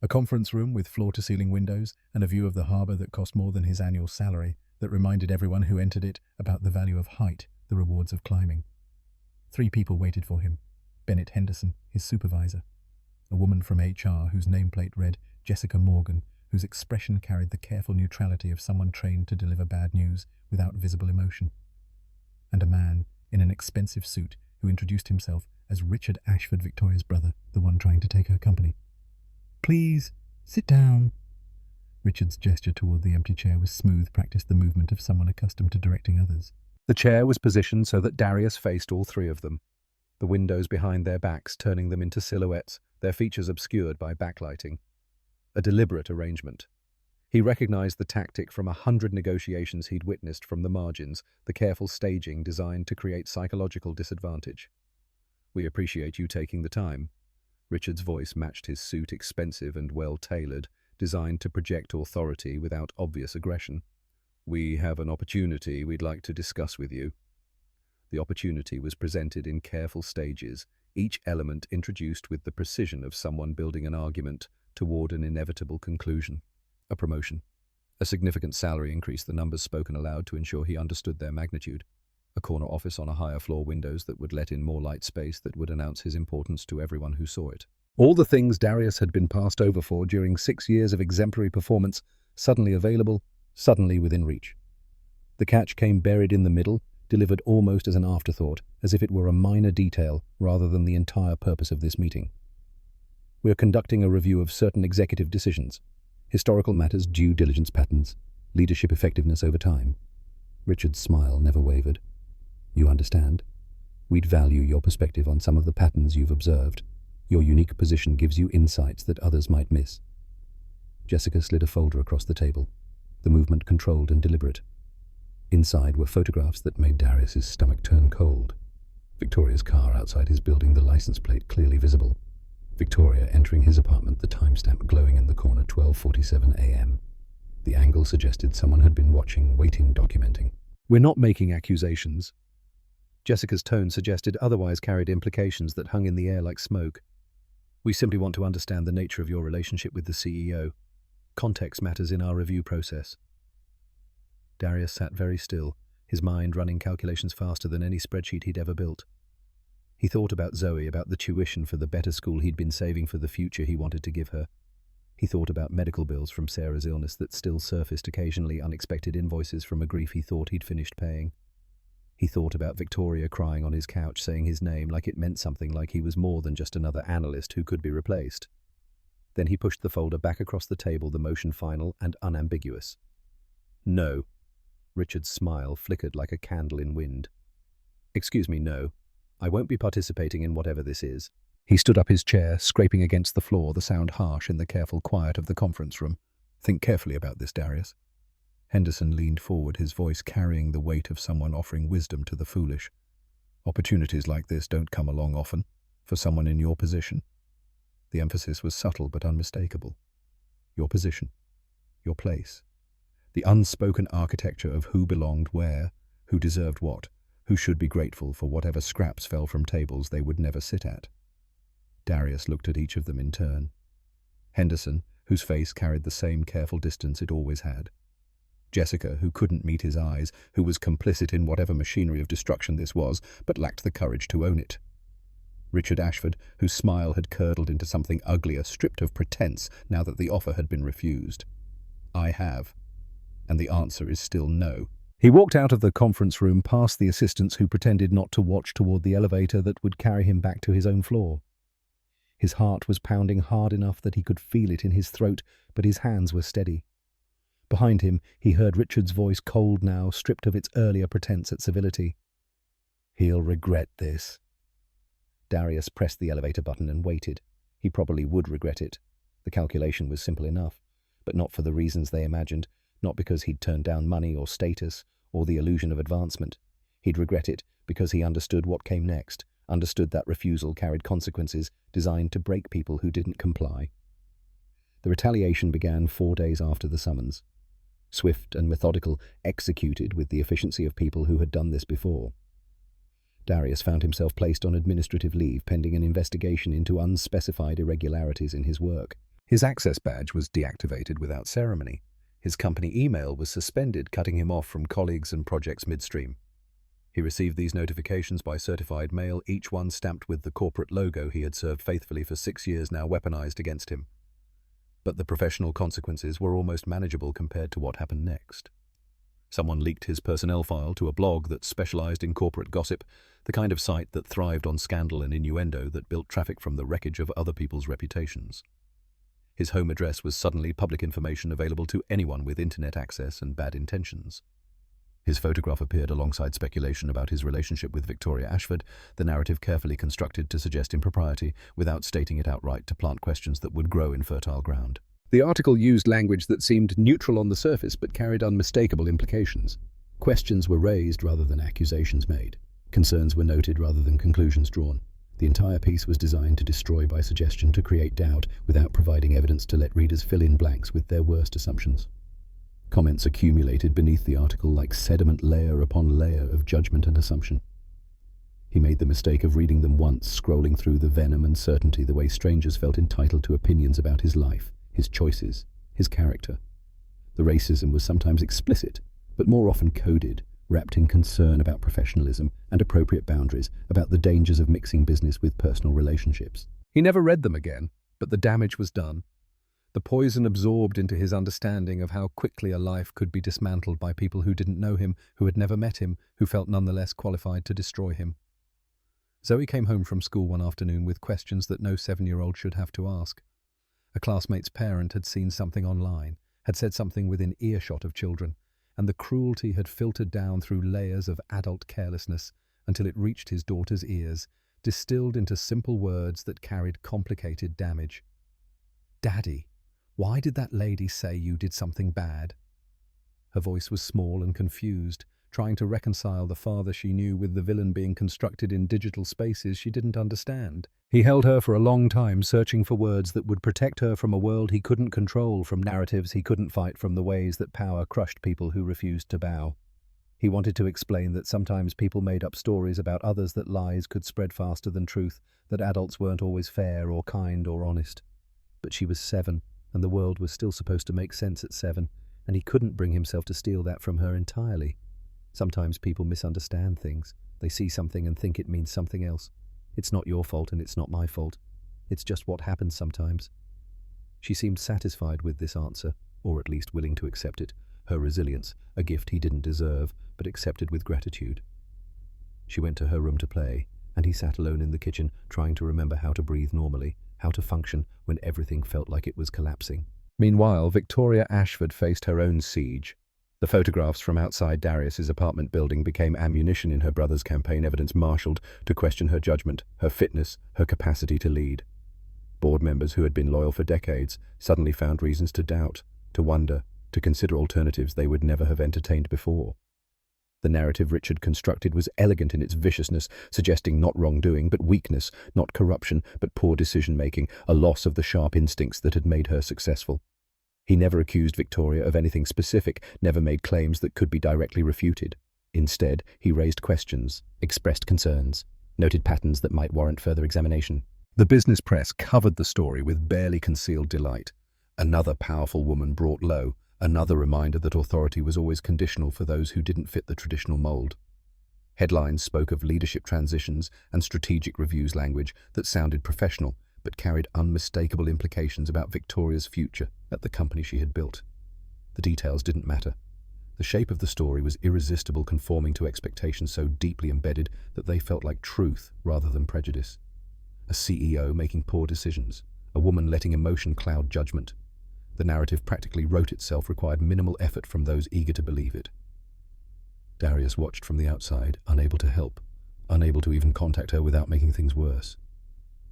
A conference room with floor-to-ceiling windows and a view of the harbour that cost more than his annual salary, that reminded everyone who entered it about the value of height, the rewards of climbing. 3 people waited for him. Bennett Henderson, his supervisor. A woman from HR whose nameplate read Jessica Morgan, whose expression carried the careful neutrality of someone trained to deliver bad news without visible emotion. And a man in an expensive suit who introduced himself as Richard Ashford, Victoria's brother, the one trying to take her company. "Please, sit down." Richard's gesture toward the empty chair was smooth, practiced the movement of someone accustomed to directing others. The chair was positioned so that Darius faced all 3 of them, the windows behind their backs turning them into silhouettes, their features obscured by backlighting. A deliberate arrangement. He recognized the tactic from 100 negotiations he'd witnessed from the margins, the careful staging designed to create psychological disadvantage. "We appreciate you taking the time." Richard's voice matched his suit, expensive and well-tailored, designed to project authority without obvious aggression. "We have an opportunity we'd like to discuss with you." The opportunity was presented in careful stages, each element introduced with the precision of someone building an argument toward an inevitable conclusion. A promotion. A significant salary increase, the numbers spoken aloud to ensure he understood their magnitude. A corner office on a higher floor, windows that would let in more light space, that would announce his importance to everyone who saw it. All the things Darius had been passed over for during 6 years of exemplary performance, suddenly available, suddenly within reach. The catch came buried in the middle, delivered almost as an afterthought, as if it were a minor detail rather than the entire purpose of this meeting. "We are conducting a review of certain executive decisions. Historical matters, due diligence patterns, leadership effectiveness over time." Richard's smile never wavered. "You understand? We'd value your perspective on some of the patterns you've observed. Your unique position gives you insights that others might miss." Jessica slid a folder across the table, the movement controlled and deliberate. Inside were photographs that made Darius's stomach turn cold. Victoria's car outside his building, the license plate clearly visible. Victoria entering his apartment, the timestamp glowing in the corner, 12:47 a.m. The angle suggested someone had been watching, waiting, documenting. "We're not making accusations." Jessica's tone suggested otherwise, carried implications that hung in the air like smoke. "We simply want to understand the nature of your relationship with the CEO. Context matters in our review process." Darius sat very still, his mind running calculations faster than any spreadsheet he'd ever built. He thought about Zoe, about the tuition for the better school he'd been saving for the future he wanted to give her. He thought about medical bills from Sarah's illness that still surfaced occasionally, unexpected invoices from a grief he thought he'd finished paying. He thought about Victoria crying on his couch, saying his name like it meant something, like he was more than just another analyst who could be replaced. Then he pushed the folder back across the table, the motion final and unambiguous. "No." Richard's smile flickered like a candle in wind. "Excuse me, no. I won't be participating in whatever this is." He stood up his chair, scraping against the floor, the sound harsh in the careful quiet of the conference room. "Think carefully about this, Darius." Henderson leaned forward, his voice carrying the weight of someone offering wisdom to the foolish. "Opportunities like this don't come along often, for someone in your position." The emphasis was subtle but unmistakable. Your position. Your place. The unspoken architecture of who belonged where, who deserved what, who should be grateful for whatever scraps fell from tables they would never sit at. Darius looked at each of them in turn. Henderson, whose face carried the same careful distance it always had. Jessica, who couldn't meet his eyes, who was complicit in whatever machinery of destruction this was, but lacked the courage to own it. Richard Ashford, whose smile had curdled into something uglier, stripped of pretense now that the offer had been refused. "I have. And the answer is still no." He walked out of the conference room, past the assistants who pretended not to watch, toward the elevator that would carry him back to his own floor. His heart was pounding hard enough that he could feel it in his throat, but his hands were steady. Behind him, he heard Richard's voice, cold now, stripped of its earlier pretense at civility. "He'll regret this." Darius pressed the elevator button and waited. He probably would regret it. The calculation was simple enough, but not for the reasons they imagined, not because he'd turned down money or status or the illusion of advancement. He'd regret it because he understood what came next, understood that refusal carried consequences designed to break people who didn't comply. The retaliation began 4 days after the summons. Swift and methodical, executed with the efficiency of people who had done this before. Darius found himself placed on administrative leave pending an investigation into unspecified irregularities in his work. His access badge was deactivated without ceremony. His company email was suspended, cutting him off from colleagues and projects midstream. He received these notifications by certified mail, each one stamped with the corporate logo he had served faithfully for 6 years, now weaponized against him. But the professional consequences were almost manageable compared to what happened next. Someone leaked his personnel file to a blog that specialized in corporate gossip, the kind of site that thrived on scandal and innuendo that built traffic from the wreckage of other people's reputations. His home address was suddenly public information available to anyone with internet access and bad intentions. His photograph appeared alongside speculation about his relationship with Victoria Ashford, the narrative carefully constructed to suggest impropriety without stating it outright to plant questions that would grow in fertile ground. The article used language that seemed neutral on the surface but carried unmistakable implications. Questions were raised rather than accusations made. Concerns were noted rather than conclusions drawn. The entire piece was designed to destroy by suggestion, to create doubt without providing evidence, to let readers fill in blanks with their worst assumptions. Comments accumulated beneath the article like sediment, layer upon layer of judgment and assumption. He made the mistake of reading them once, scrolling through the venom and certainty the way strangers felt entitled to opinions about his life, his choices, his character. The racism was sometimes explicit, but more often coded, wrapped in concern about professionalism and appropriate boundaries, about the dangers of mixing business with personal relationships. He never read them again, but the damage was done. The poison absorbed into his understanding of how quickly a life could be dismantled by people who didn't know him, who had never met him, who felt nonetheless qualified to destroy him. Zoe came home from school one afternoon with questions that no 7-year-old should have to ask. A classmate's parent had seen something online, had said something within earshot of children, and the cruelty had filtered down through layers of adult carelessness until it reached his daughter's ears, distilled into simple words that carried complicated damage. "Daddy, why did that lady say you did something bad?" Her voice was small and confused, trying to reconcile the father she knew with the villain being constructed in digital spaces she didn't understand. He held her for a long time, searching for words that would protect her from a world he couldn't control, from narratives he couldn't fight, from the ways that power crushed people who refused to bow. He wanted to explain that sometimes people made up stories about others, that lies could spread faster than truth, that adults weren't always fair or kind or honest. But she was 7, and the world was still supposed to make sense at 7, and he couldn't bring himself to steal that from her entirely. Sometimes people misunderstand things. They see something and think it means something else. It's not your fault and it's not my fault. It's just what happens sometimes. She seemed satisfied with this answer, or at least willing to accept it, her resilience, a gift he didn't deserve, but accepted with gratitude. She went to her room to play, and he sat alone in the kitchen, trying to remember how to breathe normally, how to function when everything felt like it was collapsing. Meanwhile, Victoria Ashford faced her own siege. The photographs from outside Darius's apartment building became ammunition in her brother's campaign, evidence marshaled to question her judgment, her fitness, her capacity to lead. Board members who had been loyal for decades suddenly found reasons to doubt, to wonder, to consider alternatives they would never have entertained before. The narrative Richard constructed was elegant in its viciousness, suggesting not wrongdoing, but weakness, not corruption, but poor decision-making, a loss of the sharp instincts that had made her successful. He never accused Victoria of anything specific, never made claims that could be directly refuted. Instead, he raised questions, expressed concerns, noted patterns that might warrant further examination. The business press covered the story with barely concealed delight. Another powerful woman brought low, another reminder that authority was always conditional for those who didn't fit the traditional mold. Headlines spoke of leadership transitions and strategic reviews, language that sounded professional but carried unmistakable implications about Victoria's future at the company she had built. The details didn't matter. The shape of the story was irresistible, conforming to expectations so deeply embedded that they felt like truth rather than prejudice. A CEO making poor decisions, a woman letting emotion cloud judgment. The narrative practically wrote itself, required minimal effort from those eager to believe it. Darius watched from the outside, unable to help, unable to even contact her without making things worse.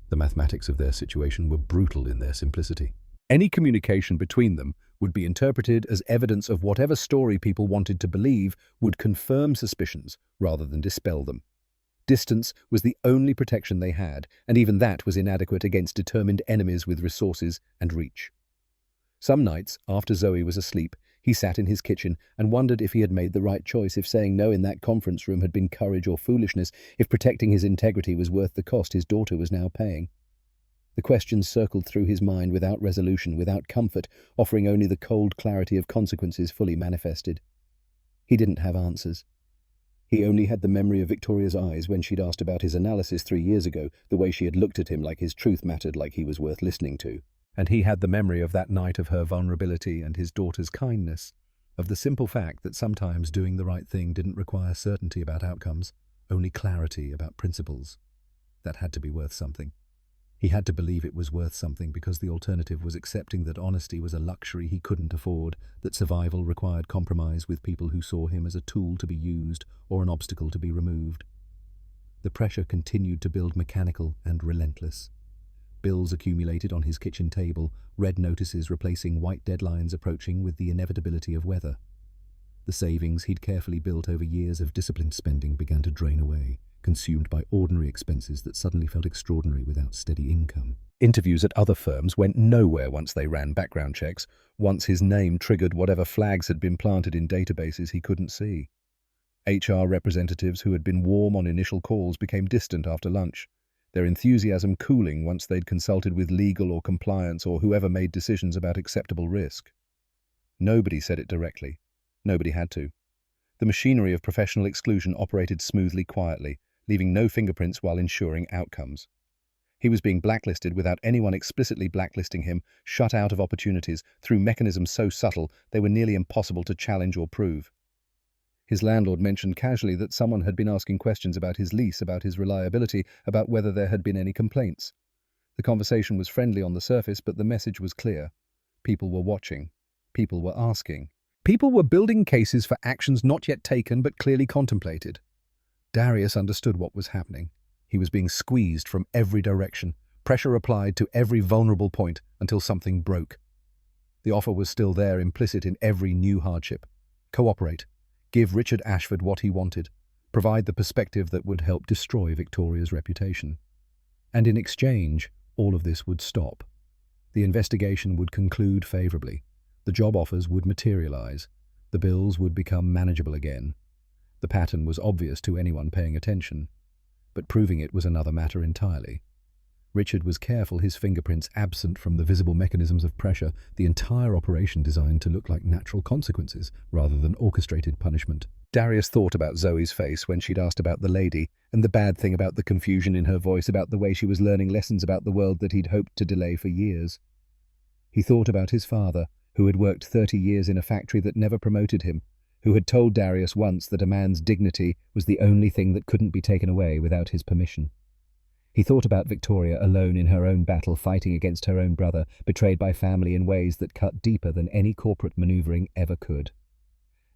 The mathematics of their situation were brutal in their simplicity. Any communication between them would be interpreted as evidence of whatever story people wanted to believe would confirm suspicions rather than dispel them. Distance was the only protection they had, and even that was inadequate against determined enemies with resources and reach. Some nights, after Zoe was asleep, He sat in his kitchen and wondered if he had made the right choice, if saying no in that conference room had been courage or foolishness, if protecting his integrity was worth the cost his daughter was now paying. The questions circled through his mind without resolution, without comfort, offering only the cold clarity of consequences fully manifested. He didn't have answers. He only had the memory of Victoria's eyes when she'd asked about his analysis 3 years ago, the way she had looked at him like his truth mattered, like he was worth listening to. And he had the memory of that night of her vulnerability and his daughter's kindness, of the simple fact that sometimes doing the right thing didn't require certainty about outcomes, only clarity about principles. That had to be worth something. He had to believe it was worth something because the alternative was accepting that honesty was a luxury he couldn't afford, that survival required compromise with people who saw him as a tool to be used or an obstacle to be removed. The pressure continued to build, mechanical and relentless. Bills accumulated on his kitchen table, red notices replacing white deadlines approaching with the inevitability of weather. The savings he'd carefully built over years of disciplined spending began to drain away, consumed by ordinary expenses that suddenly felt extraordinary without steady income. Interviews at other firms went nowhere once they ran background checks, once his name triggered whatever flags had been planted in databases he couldn't see. HR representatives who had been warm on initial calls became distant after lunch, their enthusiasm cooling once they'd consulted with legal or compliance or whoever made decisions about acceptable risk. Nobody said it directly. Nobody had to. The machinery of professional exclusion operated smoothly, quietly, leaving no fingerprints while ensuring outcomes. He was being blacklisted without anyone explicitly blacklisting him, shut out of opportunities through mechanisms so subtle they were nearly impossible to challenge or prove. His landlord mentioned casually that someone had been asking questions about his lease, about his reliability, about whether there had been any complaints. The conversation was friendly on the surface, but the message was clear. People were watching. People were asking. People were building cases for actions not yet taken but clearly contemplated. Darius understood what was happening. He was being squeezed from every direction, pressure applied to every vulnerable point until something broke. The offer was still there, implicit in every new hardship. Cooperate. Give Richard Ashford what he wanted. Provide the perspective that would help destroy Victoria's reputation. And in exchange, all of this would stop. The investigation would conclude favorably. The job offers would materialize. The bills would become manageable again. The pattern was obvious to anyone paying attention, but proving it was another matter entirely. Richard was careful, his fingerprints absent from the visible mechanisms of pressure, the entire operation designed to look like natural consequences rather than orchestrated punishment. Darius thought about Zoe's face when she'd asked about the lady, and the bad thing about the confusion in her voice, about the way she was learning lessons about the world that he'd hoped to delay for years. He thought about his father, who had worked 30 years in a factory that never promoted him, who had told Darius once that a man's dignity was the only thing that couldn't be taken away without his permission. He thought about Victoria, alone in her own battle, fighting against her own brother, betrayed by family in ways that cut deeper than any corporate maneuvering ever could.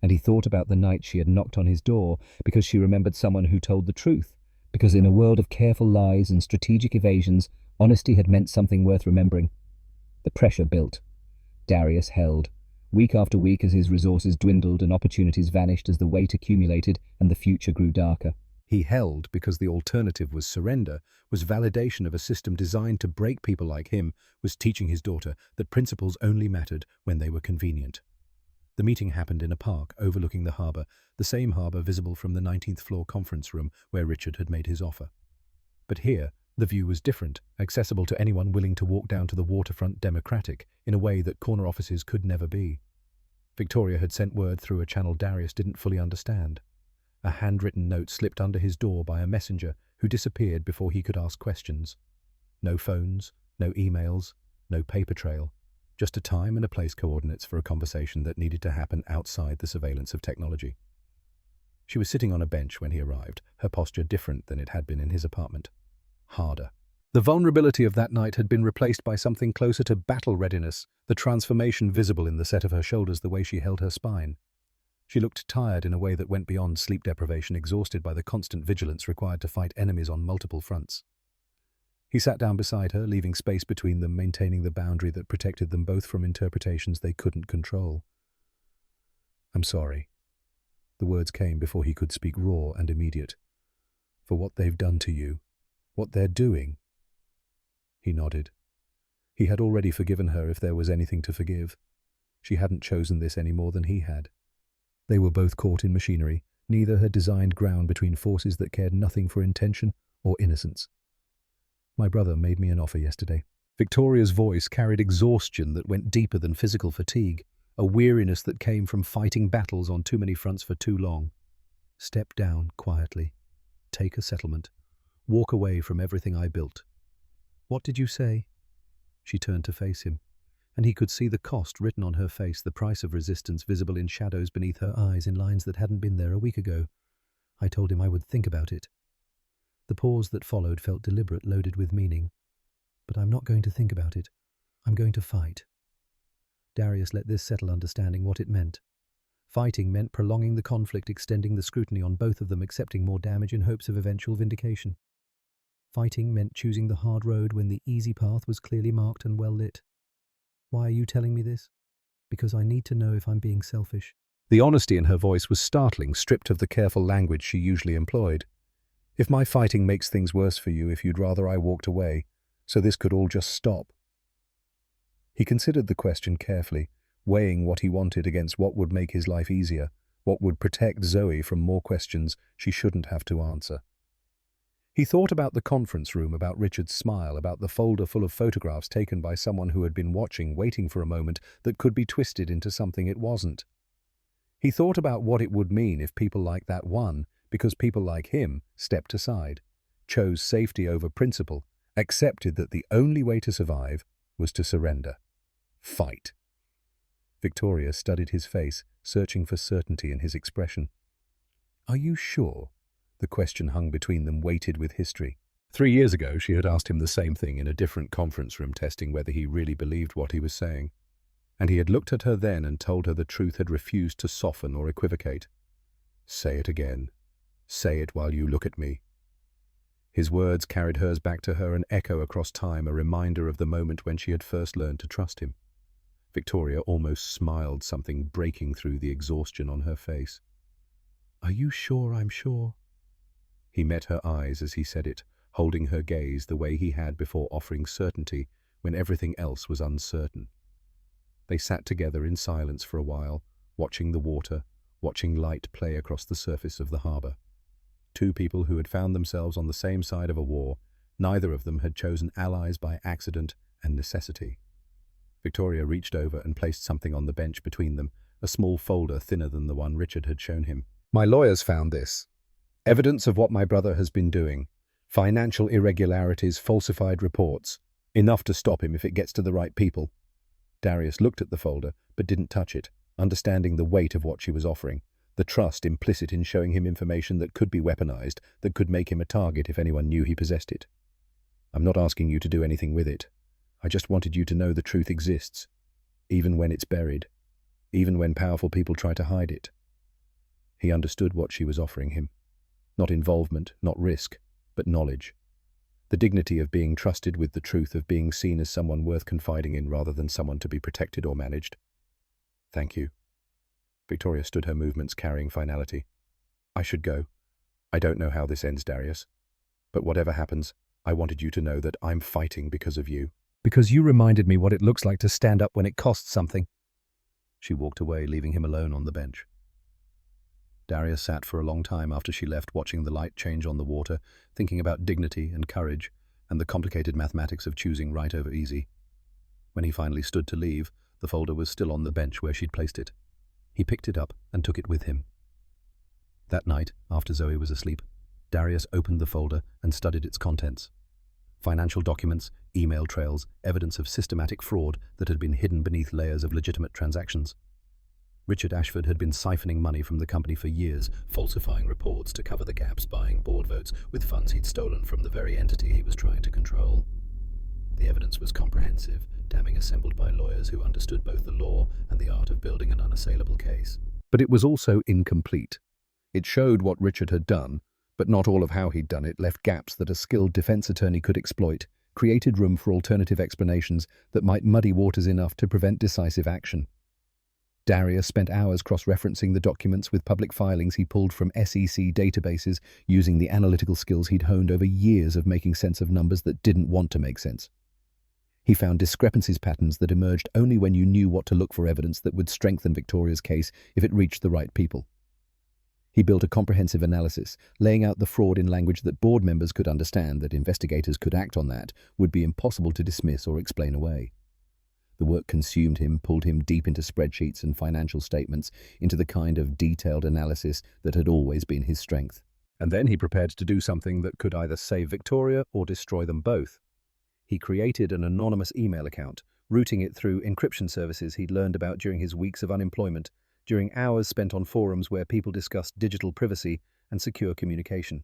And he thought about the night she had knocked on his door because she remembered someone who told the truth, because in a world of careful lies and strategic evasions, honesty had meant something worth remembering. The pressure built. Darius held. Week after week, as his resources dwindled and opportunities vanished, as the weight accumulated and the future grew darker. He held because the alternative was surrender, was validation of a system designed to break people like him, was teaching his daughter that principles only mattered when they were convenient. The meeting happened in a park overlooking the harbour, the same harbour visible from the 19th floor conference room where Richard had made his offer. But here, the view was different, accessible to anyone willing to walk down to the waterfront, democratic, in a way that corner offices could never be. Victoria had sent word through a channel Darius didn't fully understand. A handwritten note slipped under his door by a messenger who disappeared before he could ask questions. No phones, no emails, no paper trail. Just a time and a place coordinates for a conversation that needed to happen outside the surveillance of technology. She was sitting on a bench when he arrived, her posture different than it had been in his apartment. Harder. The vulnerability of that night had been replaced by something closer to battle readiness, the transformation visible in the set of her shoulders, the way she held her spine. She looked tired in a way that went beyond sleep deprivation, exhausted by the constant vigilance required to fight enemies on multiple fronts. He sat down beside her, leaving space between them, maintaining the boundary that protected them both from interpretations they couldn't control. "I'm sorry." The words came before he could speak, raw and immediate. "For what they've done to you. What they're doing." He nodded. He had already forgiven her if there was anything to forgive. She hadn't chosen this any more than he had. They were both caught in machinery. Neither had designed ground between forces that cared nothing for intention or innocence. My brother made me an offer yesterday. Victoria's voice carried exhaustion that went deeper than physical fatigue, a weariness that came from fighting battles on too many fronts for too long. Step down quietly. Take a settlement. Walk away from everything I built. What did you say? She turned to face him, and he could see the cost written on her face, the price of resistance visible in shadows beneath her eyes in lines that hadn't been there a week ago. I told him I would think about it. The pause that followed felt deliberate, loaded with meaning. But I'm not going to think about it. I'm going to fight. Darius let this settle, understanding what it meant. Fighting meant prolonging the conflict, extending the scrutiny on both of them, accepting more damage in hopes of eventual vindication. Fighting meant choosing the hard road when the easy path was clearly marked and well lit. Why are you telling me this? Because I need to know if I'm being selfish. The honesty in her voice was startling, stripped of the careful language she usually employed. If my fighting makes things worse for you, if you'd rather I walked away, so this could all just stop. He considered the question carefully, weighing what he wanted against what would make his life easier, what would protect Zoe from more questions she shouldn't have to answer. He thought about the conference room, about Richard's smile, about the folder full of photographs taken by someone who had been watching, waiting for a moment that could be twisted into something it wasn't. He thought about what it would mean if people like that won, because people like him stepped aside, chose safety over principle, accepted that the only way to survive was to surrender. Fight. Victoria studied his face, searching for certainty in his expression. Are you sure? The question hung between them, weighted with history. 3 years ago, she had asked him the same thing in a different conference room, testing whether he really believed what he was saying. And he had looked at her then and told her the truth had refused to soften or equivocate. Say it again. Say it while you look at me. His words carried hers back to her, an echo across time, a reminder of the moment when she had first learned to trust him. Victoria almost smiled, something breaking through the exhaustion on her face. Are you sure I'm sure? He met her eyes as he said it, holding her gaze the way he had before offering certainty when everything else was uncertain. They sat together in silence for a while, watching the water, watching light play across the surface of the harbour. Two people who had found themselves on the same side of a war, neither of them had chosen allies by accident and necessity. Victoria reached over and placed something on the bench between them, a small folder thinner than the one Richard had shown him. My lawyers found this. Evidence of what my brother has been doing. Financial irregularities, falsified reports. Enough to stop him if it gets to the right people. Darius looked at the folder, but didn't touch it, understanding the weight of what she was offering, the trust implicit in showing him information that could be weaponized, that could make him a target if anyone knew he possessed it. I'm not asking you to do anything with it. I just wanted you to know the truth exists, even when it's buried, even when powerful people try to hide it. He understood what she was offering him. Not involvement, not risk, but knowledge. The dignity of being trusted with the truth, of being seen as someone worth confiding in rather than someone to be protected or managed. Thank you. Victoria stood, her movements carrying finality. I should go. I don't know how this ends, Darius. But whatever happens, I wanted you to know that I'm fighting because of you. Because you reminded me what it looks like to stand up when it costs something. She walked away, leaving him alone on the bench. Darius sat for a long time after she left, watching the light change on the water, thinking about dignity and courage and the complicated mathematics of choosing right over easy. When he finally stood to leave, the folder was still on the bench where she'd placed it. He picked it up and took it with him. That night, after Zoe was asleep, Darius opened the folder and studied its contents. Financial documents, email trails, evidence of systematic fraud that had been hidden beneath layers of legitimate transactions. Richard Ashford had been siphoning money from the company for years, falsifying reports to cover the gaps, buying board votes with funds he'd stolen from the very entity he was trying to control. The evidence was comprehensive, damning assembled by lawyers who understood both the law and the art of building an unassailable case. But it was also incomplete. It showed what Richard had done, but not all of how he'd done it, left gaps that a skilled defense attorney could exploit, created room for alternative explanations that might muddy waters enough to prevent decisive action. Darius spent hours cross-referencing the documents with public filings he pulled from SEC databases, using the analytical skills he'd honed over years of making sense of numbers that didn't want to make sense. He found discrepancies patterns that emerged only when you knew what to look for, evidence that would strengthen Victoria's case if it reached the right people. He built a comprehensive analysis, laying out the fraud in language that board members could understand, that investigators could act on, that would be impossible to dismiss or explain away. The work consumed him, pulled him deep into spreadsheets and financial statements, into the kind of detailed analysis that had always been his strength. And then he prepared to do something that could either save Victoria or destroy them both. He created an anonymous email account, routing it through encryption services he'd learned about during his weeks of unemployment, during hours spent on forums where people discussed digital privacy and secure communication.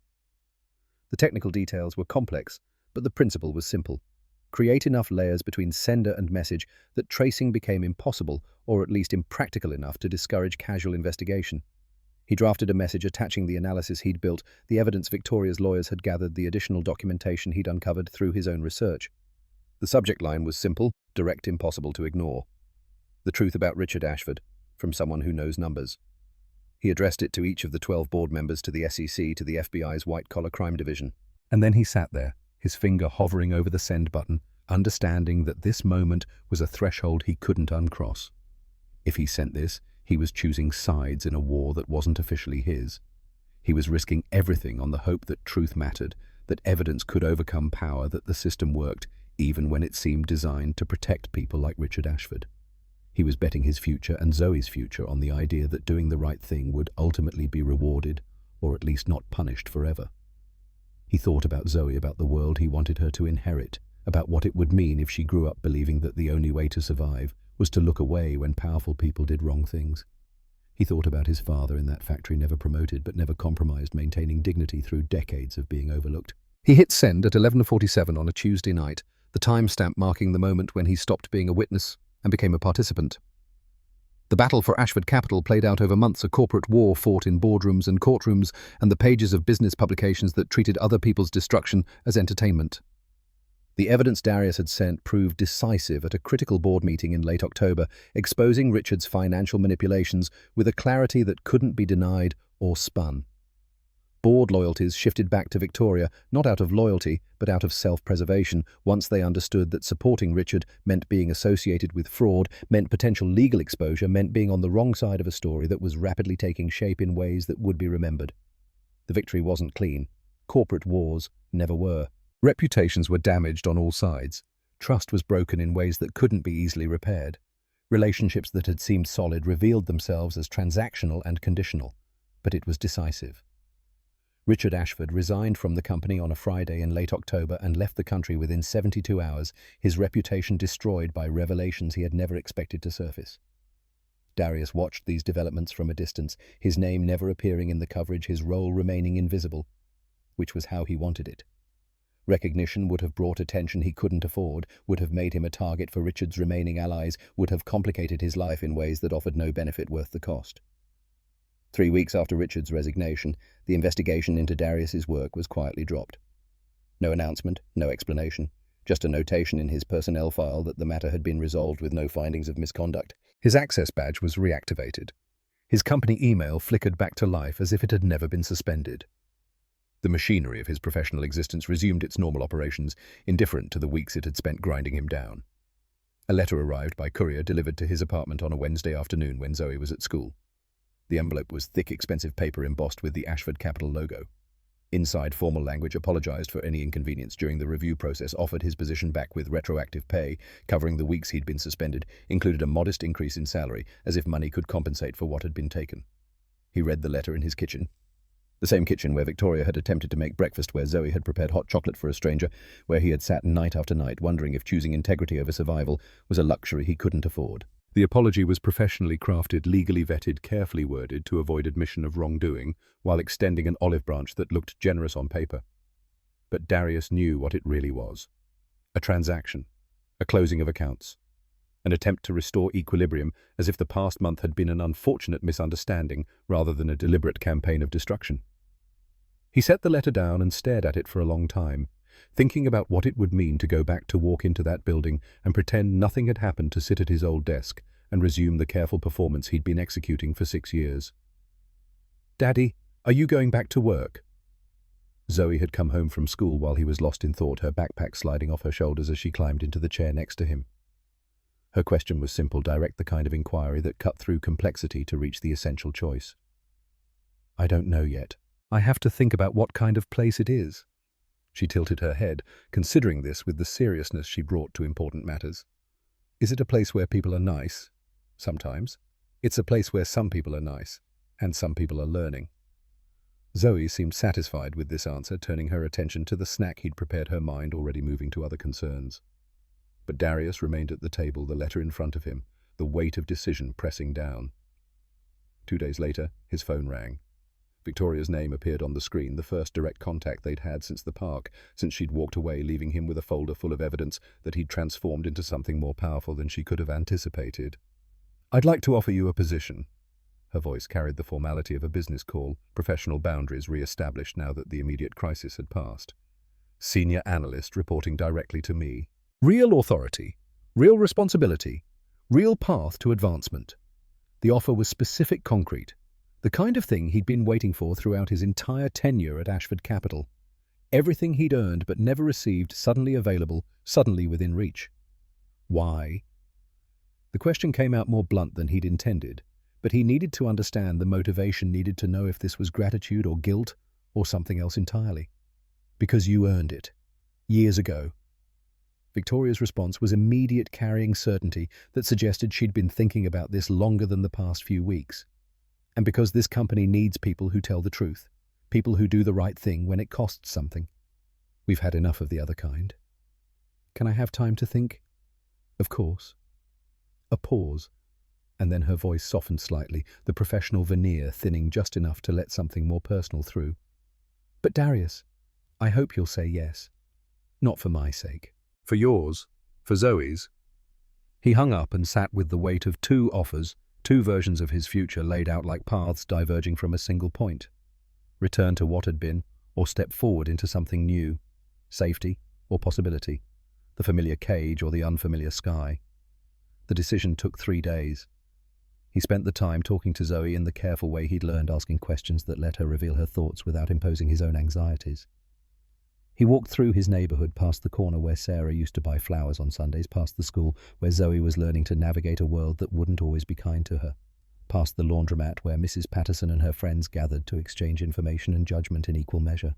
The technical details were complex, but the principle was simple. Create enough layers between sender and message that tracing became impossible, or at least impractical enough to discourage casual investigation. He drafted a message attaching the analysis he'd built, the evidence Victoria's lawyers had gathered, the additional documentation he'd uncovered through his own research. The subject line was simple, direct, impossible to ignore. The truth about Richard Ashford, from someone who knows numbers. He addressed it to each of the 12 board members, to the SEC, to the FBI's white-collar crime division. And then he sat there, his finger hovering over the send button, understanding that this moment was a threshold he couldn't uncross. If he sent this, he was choosing sides in a war that wasn't officially his. He was risking everything on the hope that truth mattered, that evidence could overcome power, that the system worked, even when it seemed designed to protect people like Richard Ashford. He was betting his future and Zoe's future on the idea that doing the right thing would ultimately be rewarded, or at least not punished forever. He thought about Zoe, about the world he wanted her to inherit, about what it would mean if she grew up believing that the only way to survive was to look away when powerful people did wrong things. He thought about his father in that factory, never promoted but never compromised, maintaining dignity through decades of being overlooked. He hit send at 11:47 on a Tuesday night, the timestamp marking the moment when he stopped being a witness and became a participant. The battle for Ashford Capital played out over months, a corporate war fought in boardrooms and courtrooms, and the pages of business publications that treated other people's destruction as entertainment. The evidence Darius had sent proved decisive at a critical board meeting in late October, exposing Richard's financial manipulations with a clarity that couldn't be denied or spun. Board loyalties shifted back to Victoria, not out of loyalty, but out of self-preservation, once they understood that supporting Richard meant being associated with fraud, meant potential legal exposure, meant being on the wrong side of a story that was rapidly taking shape in ways that would be remembered. The victory wasn't clean. Corporate wars never were. Reputations were damaged on all sides. Trust was broken in ways that couldn't be easily repaired. Relationships that had seemed solid revealed themselves as transactional and conditional. But it was decisive. Richard Ashford resigned from the company on a Friday in late October and left the country within 72 hours, his reputation destroyed by revelations he had never expected to surface. Darius watched these developments from a distance, his name never appearing in the coverage, his role remaining invisible, which was how he wanted it. Recognition would have brought attention he couldn't afford, would have made him a target for Richard's remaining allies, would have complicated his life in ways that offered no benefit worth the cost. 3 weeks after Richard's resignation, the investigation into Darius's work was quietly dropped. No announcement, no explanation, just a notation in his personnel file that the matter had been resolved with no findings of misconduct. His access badge was reactivated. His company email flickered back to life as if it had never been suspended. The machinery of his professional existence resumed its normal operations, indifferent to the weeks it had spent grinding him down. A letter arrived by courier, delivered to his apartment on a Wednesday afternoon when Zoe was at school. The envelope was thick, expensive paper embossed with the Ashford Capital logo. Inside, formal language apologized for any inconvenience during the review process, offered his position back with retroactive pay, covering the weeks he'd been suspended, included a modest increase in salary, as if money could compensate for what had been taken. He read the letter in his kitchen. The same kitchen where Victoria had attempted to make breakfast, where Zoe had prepared hot chocolate for a stranger, where he had sat night after night wondering if choosing integrity over survival was a luxury he couldn't afford. The apology was professionally crafted, legally vetted, carefully worded to avoid admission of wrongdoing, while extending an olive branch that looked generous on paper. But Darius knew what it really was. A transaction. A closing of accounts. An attempt to restore equilibrium, as if the past month had been an unfortunate misunderstanding rather than a deliberate campaign of destruction. He set the letter down and stared at it for a long time, thinking about what it would mean to go back to walk into that building and pretend nothing had happened, to sit at his old desk and resume the careful performance he'd been executing for 6 years. "Daddy, are you going back to work?" Zoe had come home from school while he was lost in thought, her backpack sliding off her shoulders as she climbed into the chair next to him. Her question was simple, direct, the kind of inquiry that cut through complexity to reach the essential choice. "I don't know yet. I have to think about what kind of place it is." She tilted her head, considering this with the seriousness she brought to important matters. "Is it a place where people are nice? Sometimes. It's a place where some people are nice, and some people are learning." Zoe seemed satisfied with this answer, turning her attention to the snack he'd prepared, her mind already moving to other concerns. But Darius remained at the table, the letter in front of him, the weight of decision pressing down. 2 days later, his phone rang. Victoria's name appeared on the screen, the first direct contact they'd had since the park, since she'd walked away, leaving him with a folder full of evidence that he'd transformed into something more powerful than she could have anticipated. "I'd like to offer you a position." Her voice carried the formality of a business call, professional boundaries re-established now that the immediate crisis had passed. "Senior analyst reporting directly to me. Real authority, real responsibility, real path to advancement." The offer was specific, concrete, the kind of thing he'd been waiting for throughout his entire tenure at Ashford Capital. Everything he'd earned but never received, suddenly available, suddenly within reach. Why? The question came out more blunt than he'd intended, but he needed to understand the motivation, needed to know if this was gratitude or guilt or something else entirely. "Because you earned it. Years ago." Victoria's response was immediate, carrying certainty that suggested she'd been thinking about this longer than the past few weeks. "And because this company needs people who tell the truth, people who do the right thing when it costs something. We've had enough of the other kind." "Can I have time to think?" "Of course." A pause, and then her voice softened slightly, the professional veneer thinning just enough to let something more personal through. "But Darius, I hope you'll say yes. Not for my sake. For yours. For Zoe's." He hung up and sat with the weight of 2 offers, 2 versions of his future laid out like paths diverging from a single point. Return to what had been, or step forward into something new. Safety or possibility. The familiar cage or the unfamiliar sky. The decision took 3 days. He spent the time talking to Zoe in the careful way he'd learned, asking questions that let her reveal her thoughts without imposing his own anxieties. He walked through his neighborhood, past the corner where Sarah used to buy flowers on Sundays, past the school where Zoe was learning to navigate a world that wouldn't always be kind to her, past the laundromat where Mrs. Patterson and her friends gathered to exchange information and judgment in equal measure.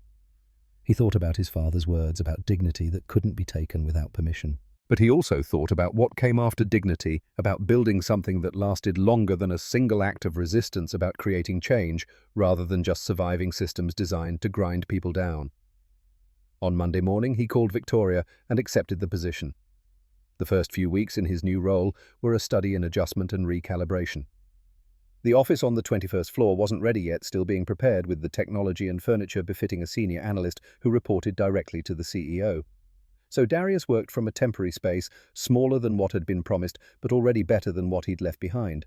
He thought about his father's words about dignity that couldn't be taken without permission. But he also thought about what came after dignity, about building something that lasted longer than a single act of resistance, about creating change rather than just surviving systems designed to grind people down. On Monday morning, he called Victoria and accepted the position. The first few weeks in his new role were a study in adjustment and recalibration. The office on the 21st floor wasn't ready yet, still being prepared with the technology and furniture befitting a senior analyst who reported directly to the CEO. So Darius worked from a temporary space, smaller than what had been promised, but already better than what he'd left behind.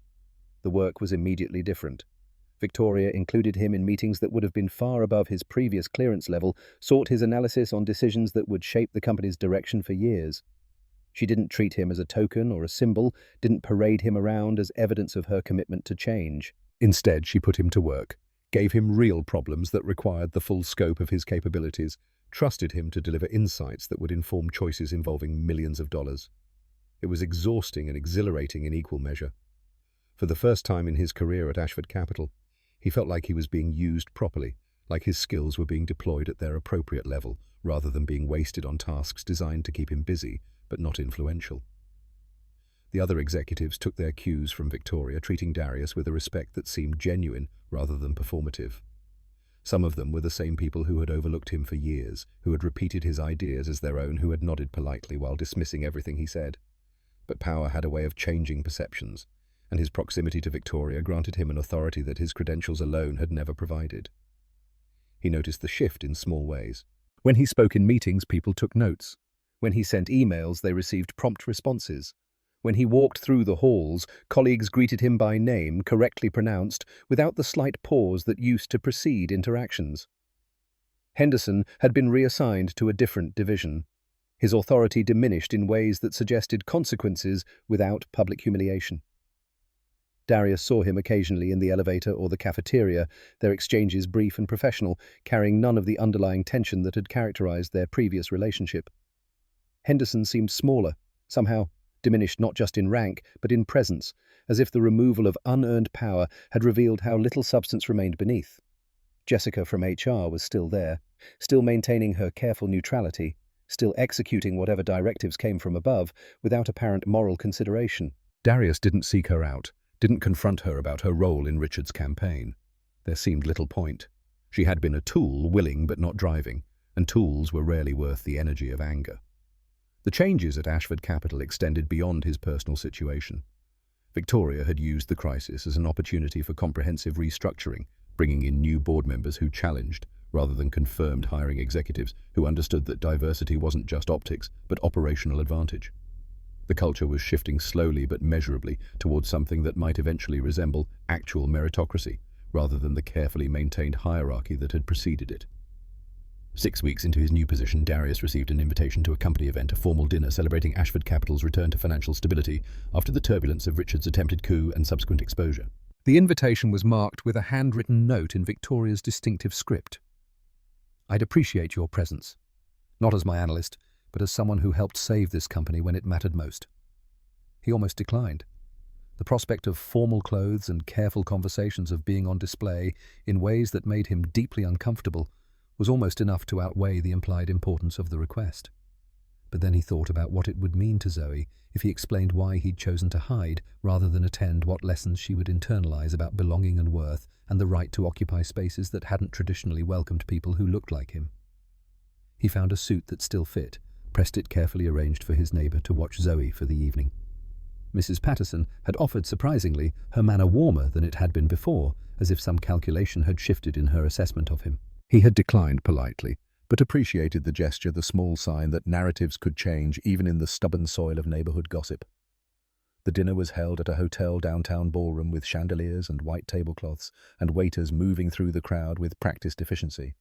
The work was immediately different. Victoria included him in meetings that would have been far above his previous clearance level, sought his analysis on decisions that would shape the company's direction for years. She didn't treat him as a token or a symbol, didn't parade him around as evidence of her commitment to change. Instead, she put him to work, gave him real problems that required the full scope of his capabilities, trusted him to deliver insights that would inform choices involving millions of dollars. It was exhausting and exhilarating in equal measure. For the first time in his career at Ashford Capital, he felt like he was being used properly, like his skills were being deployed at their appropriate level, rather than being wasted on tasks designed to keep him busy, but not influential. The other executives took their cues from Victoria, treating Darius with a respect that seemed genuine rather than performative. Some of them were the same people who had overlooked him for years, who had repeated his ideas as their own, who had nodded politely while dismissing everything he said. But power had a way of changing perceptions, and his proximity to Victoria granted him an authority that his credentials alone had never provided. He noticed the shift in small ways. When he spoke in meetings, people took notes. When he sent emails, they received prompt responses. When he walked through the halls, colleagues greeted him by name, correctly pronounced, without the slight pause that used to precede interactions. Henderson had been reassigned to a different division. His authority diminished in ways that suggested consequences without public humiliation. Darius saw him occasionally in the elevator or the cafeteria, their exchanges brief and professional, carrying none of the underlying tension that had characterized their previous relationship. Henderson seemed smaller, somehow diminished not just in rank, but in presence, as if the removal of unearned power had revealed how little substance remained beneath. Jessica from HR was still there, still maintaining her careful neutrality, still executing whatever directives came from above, without apparent moral consideration. Darius didn't seek her out, didn't confront her about her role in Richard's campaign. There seemed little point. She had been a tool, willing but not driving, and tools were rarely worth the energy of anger. The changes at Ashford Capital extended beyond his personal situation. Victoria had used the crisis as an opportunity for comprehensive restructuring, bringing in new board members who challenged, rather than confirmed, hiring executives who understood that diversity wasn't just optics, but operational advantage. The culture was shifting slowly but measurably towards something that might eventually resemble actual meritocracy, rather than the carefully maintained hierarchy that had preceded it. 6 weeks into his new position, Darius received an invitation to a company event, a formal dinner celebrating Ashford Capital's return to financial stability after the turbulence of Richard's attempted coup and subsequent exposure. The invitation was marked with a handwritten note in Victoria's distinctive script. "I'd appreciate your presence, not as my analyst, but as someone who helped save this company when it mattered most." He almost declined. The prospect of formal clothes and careful conversations of being on display in ways that made him deeply uncomfortable was almost enough to outweigh the implied importance of the request. But then he thought about what it would mean to Zoe if he explained why he'd chosen to hide rather than attend, what lessons she would internalize about belonging and worth and the right to occupy spaces that hadn't traditionally welcomed people who looked like him. He found a suit that still fit, pressed it carefully arranged for his neighbor to watch Zoe for the evening. Mrs. Patterson had offered, surprisingly, her manner warmer than it had been before, as if some calculation had shifted in her assessment of him. He had declined politely, but appreciated the gesture, the small sign that narratives could change even in the stubborn soil of neighborhood gossip. The dinner was held at a hotel downtown ballroom with chandeliers and white tablecloths, and waiters moving through the crowd with practiced efficiency.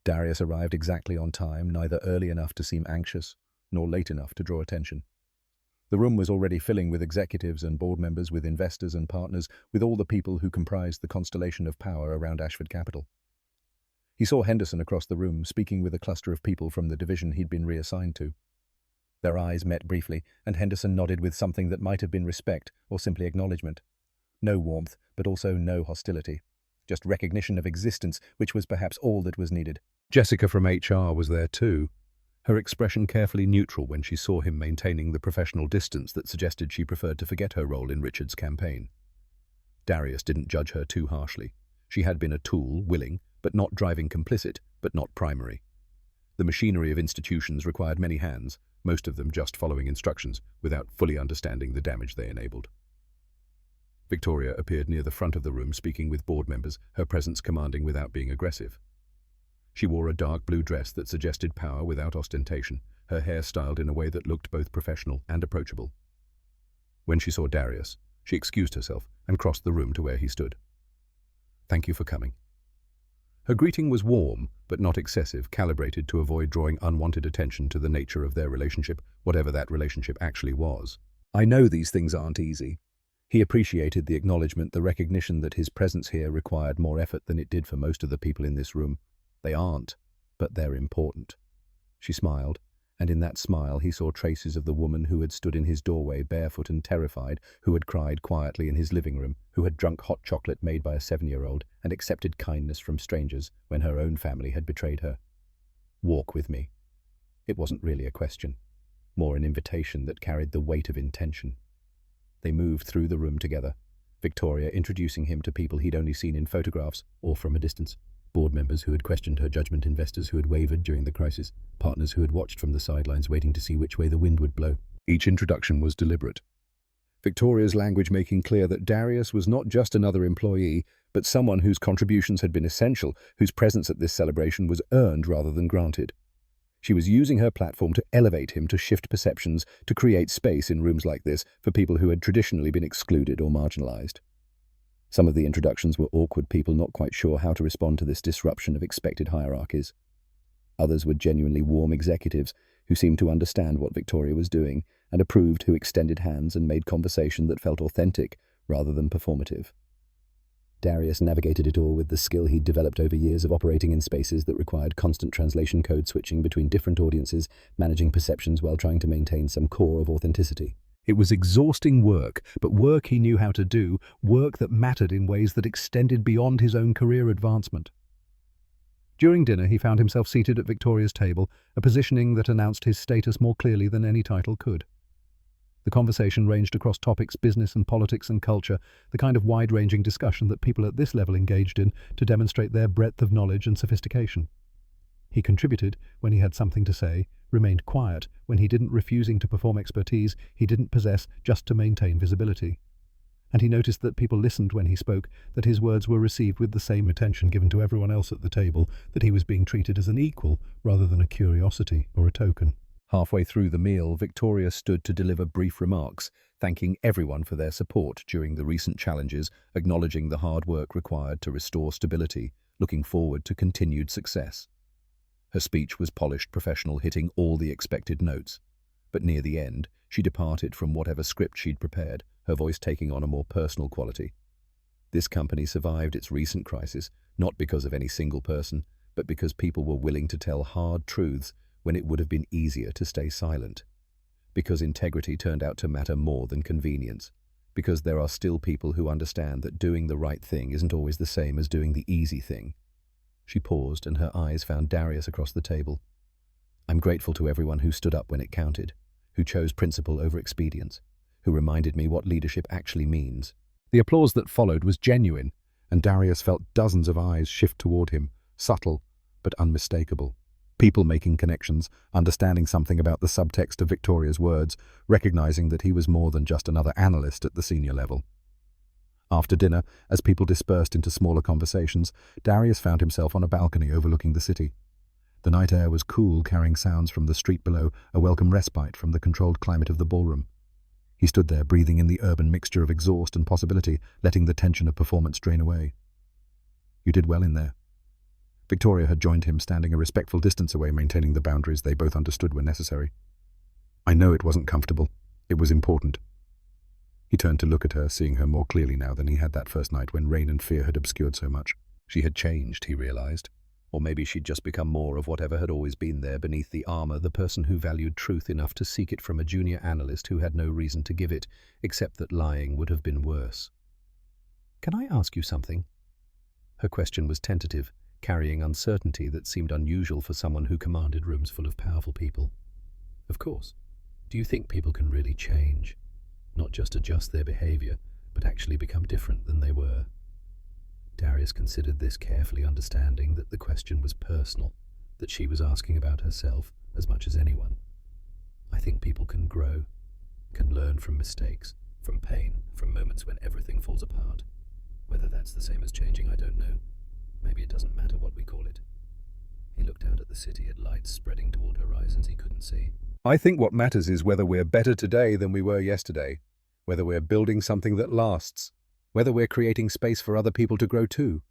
Darius arrived exactly on time, neither early enough to seem anxious, nor late enough to draw attention. The room was already filling with executives and board members, with investors and partners, with all the people who comprised the constellation of power around Ashford Capital. He saw Henderson across the room, speaking with a cluster of people from the division he'd been reassigned to. Their eyes met briefly, and Henderson nodded with something that might have been respect or simply acknowledgement. No warmth, but also no hostility. Just recognition of existence, which was perhaps all that was needed. Jessica from HR was there too, her expression carefully neutral when she saw him maintaining the professional distance that suggested she preferred to forget her role in Richard's campaign. Darius didn't judge her too harshly. She had been a tool, willing, but not driving, complicit, but not primary. The machinery of institutions required many hands, most of them just following instructions, without fully understanding the damage they enabled. Victoria appeared near the front of the room, speaking with board members, her presence commanding without being aggressive. She wore a dark blue dress that suggested power without ostentation, her hair styled in a way that looked both professional and approachable. When she saw Darius, she excused herself and crossed the room to where he stood. "Thank you for coming." Her greeting was warm, but not excessive, calibrated to avoid drawing unwanted attention to the nature of their relationship, whatever that relationship actually was. "I know these things aren't easy." He appreciated the acknowledgement, the recognition that his presence here required more effort than it did for most of the people in this room. "They aren't, but they're important." She smiled, and in that smile he saw traces of the woman who had stood in his doorway barefoot and terrified, who had cried quietly in his living room, who had drunk hot chocolate made by a 7-year-old and accepted kindness from strangers when her own family had betrayed her. "Walk with me." It wasn't really a question, more an invitation that carried the weight of intention. They moved through the room together, Victoria introducing him to people he'd only seen in photographs or from a distance. Board members who had questioned her judgment, investors who had wavered during the crisis, partners who had watched from the sidelines waiting to see which way the wind would blow. Each introduction was deliberate. Victoria's language making clear that Darius was not just another employee, but someone whose contributions had been essential, whose presence at this celebration was earned rather than granted. She was using her platform to elevate him, to shift perceptions, to create space in rooms like this for people who had traditionally been excluded or marginalized. Some of the introductions were awkward, people not quite sure how to respond to this disruption of expected hierarchies. Others were genuinely warm executives who seemed to understand what Victoria was doing and approved, who extended hands and made conversation that felt authentic rather than performative. Darius navigated it all with the skill he'd developed over years of operating in spaces that required constant translation code switching between different audiences, managing perceptions while trying to maintain some core of authenticity. It was exhausting work, but work he knew how to do, work that mattered in ways that extended beyond his own career advancement. During dinner, he found himself seated at Victoria's table, a positioning that announced his status more clearly than any title could. The conversation ranged across topics, business and politics and culture, the kind of wide-ranging discussion that people at this level engaged in to demonstrate their breadth of knowledge and sophistication. He contributed when he had something to say, remained quiet when he didn't, refusing to perform expertise he didn't possess just to maintain visibility. And he noticed that people listened when he spoke, that his words were received with the same attention given to everyone else at the table, that he was being treated as an equal rather than a curiosity or a token. Halfway through the meal, Victoria stood to deliver brief remarks, thanking everyone for their support during the recent challenges, acknowledging the hard work required to restore stability, looking forward to continued success. Her speech was polished, professional, hitting all the expected notes. But near the end, she departed from whatever script she'd prepared, her voice taking on a more personal quality. This company survived its recent crisis, not because of any single person, but because people were willing to tell hard truths when it would have been easier to stay silent. Because integrity turned out to matter more than convenience. Because there are still people who understand that doing the right thing isn't always the same as doing the easy thing. She paused and her eyes found Darius across the table. I'm grateful to everyone who stood up when it counted, who chose principle over expedience, who reminded me what leadership actually means. The applause that followed was genuine, And Darius felt dozens of eyes shift toward him, subtle but unmistakable. People making connections, understanding something about the subtext of Victoria's words, recognizing that he was more than just another analyst at the senior level. After dinner, as people dispersed into smaller conversations, Darius found himself on a balcony overlooking the city. The night air was cool, carrying sounds from the street below, a welcome respite from the controlled climate of the ballroom. He stood there, breathing in the urban mixture of exhaust and possibility, letting the tension of performance drain away. You did well in there. Victoria had joined him, standing a respectful distance away, maintaining the boundaries they both understood were necessary. I know it wasn't comfortable. It was important. He turned to look at her, seeing her more clearly now than he had that first night when rain and fear had obscured so much. She had changed, he realized. Or maybe she'd just become more of whatever had always been there beneath the armor, the person who valued truth enough to seek it from a junior analyst who had no reason to give it, except that lying would have been worse. Can I ask you something? Her question was tentative, carrying uncertainty that seemed unusual for someone who commanded rooms full of powerful people. Of course. Do you think people can really change? Not just adjust their behavior, but actually become different than they were? Darius considered this carefully, understanding that the question was personal, that she was asking about herself as much as anyone. I think people can grow, can learn from mistakes, from pain, from moments when everything falls apart. Whether that's the same as changing, I don't know. Maybe it doesn't matter what we call it. He looked out at the city, at lights spreading toward horizons he couldn't see. I think what matters is whether we're better today than we were yesterday, whether we're building something that lasts, whether we're creating space for other people to grow too.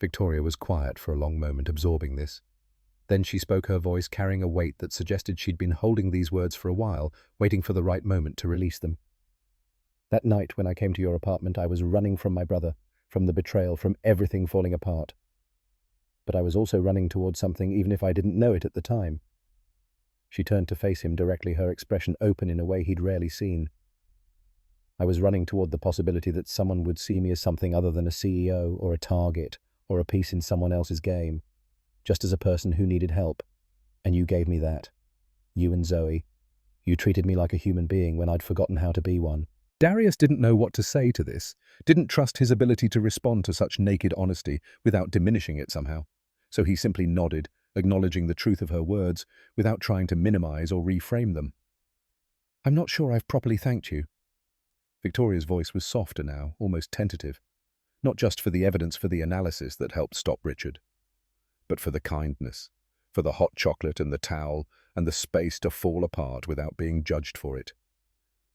Victoria was quiet for a long moment, absorbing this. Then she spoke, her voice carrying a weight that suggested she'd been holding these words for a while, waiting for the right moment to release them. That night when I came to your apartment, I was running from my brother, from the betrayal, from everything falling apart. But I was also running towards something, even if I didn't know it at the time. She turned to face him directly, her expression open in a way he'd rarely seen. I was running toward the possibility that someone would see me as something other than a CEO or a target or a piece in someone else's game, just as a person who needed help. And you gave me that. You and Zoe. You treated me like a human being when I'd forgotten how to be one. Darius didn't know what to say to this, didn't trust his ability to respond to such naked honesty without diminishing it somehow. So he simply nodded, acknowledging the truth of her words without trying to minimize or reframe them. I'm not sure I've properly thanked you. Victoria's voice was softer now, almost tentative, not just for the evidence, for the analysis that helped stop Richard, but for the kindness, for the hot chocolate and the towel and the space to fall apart without being judged for it.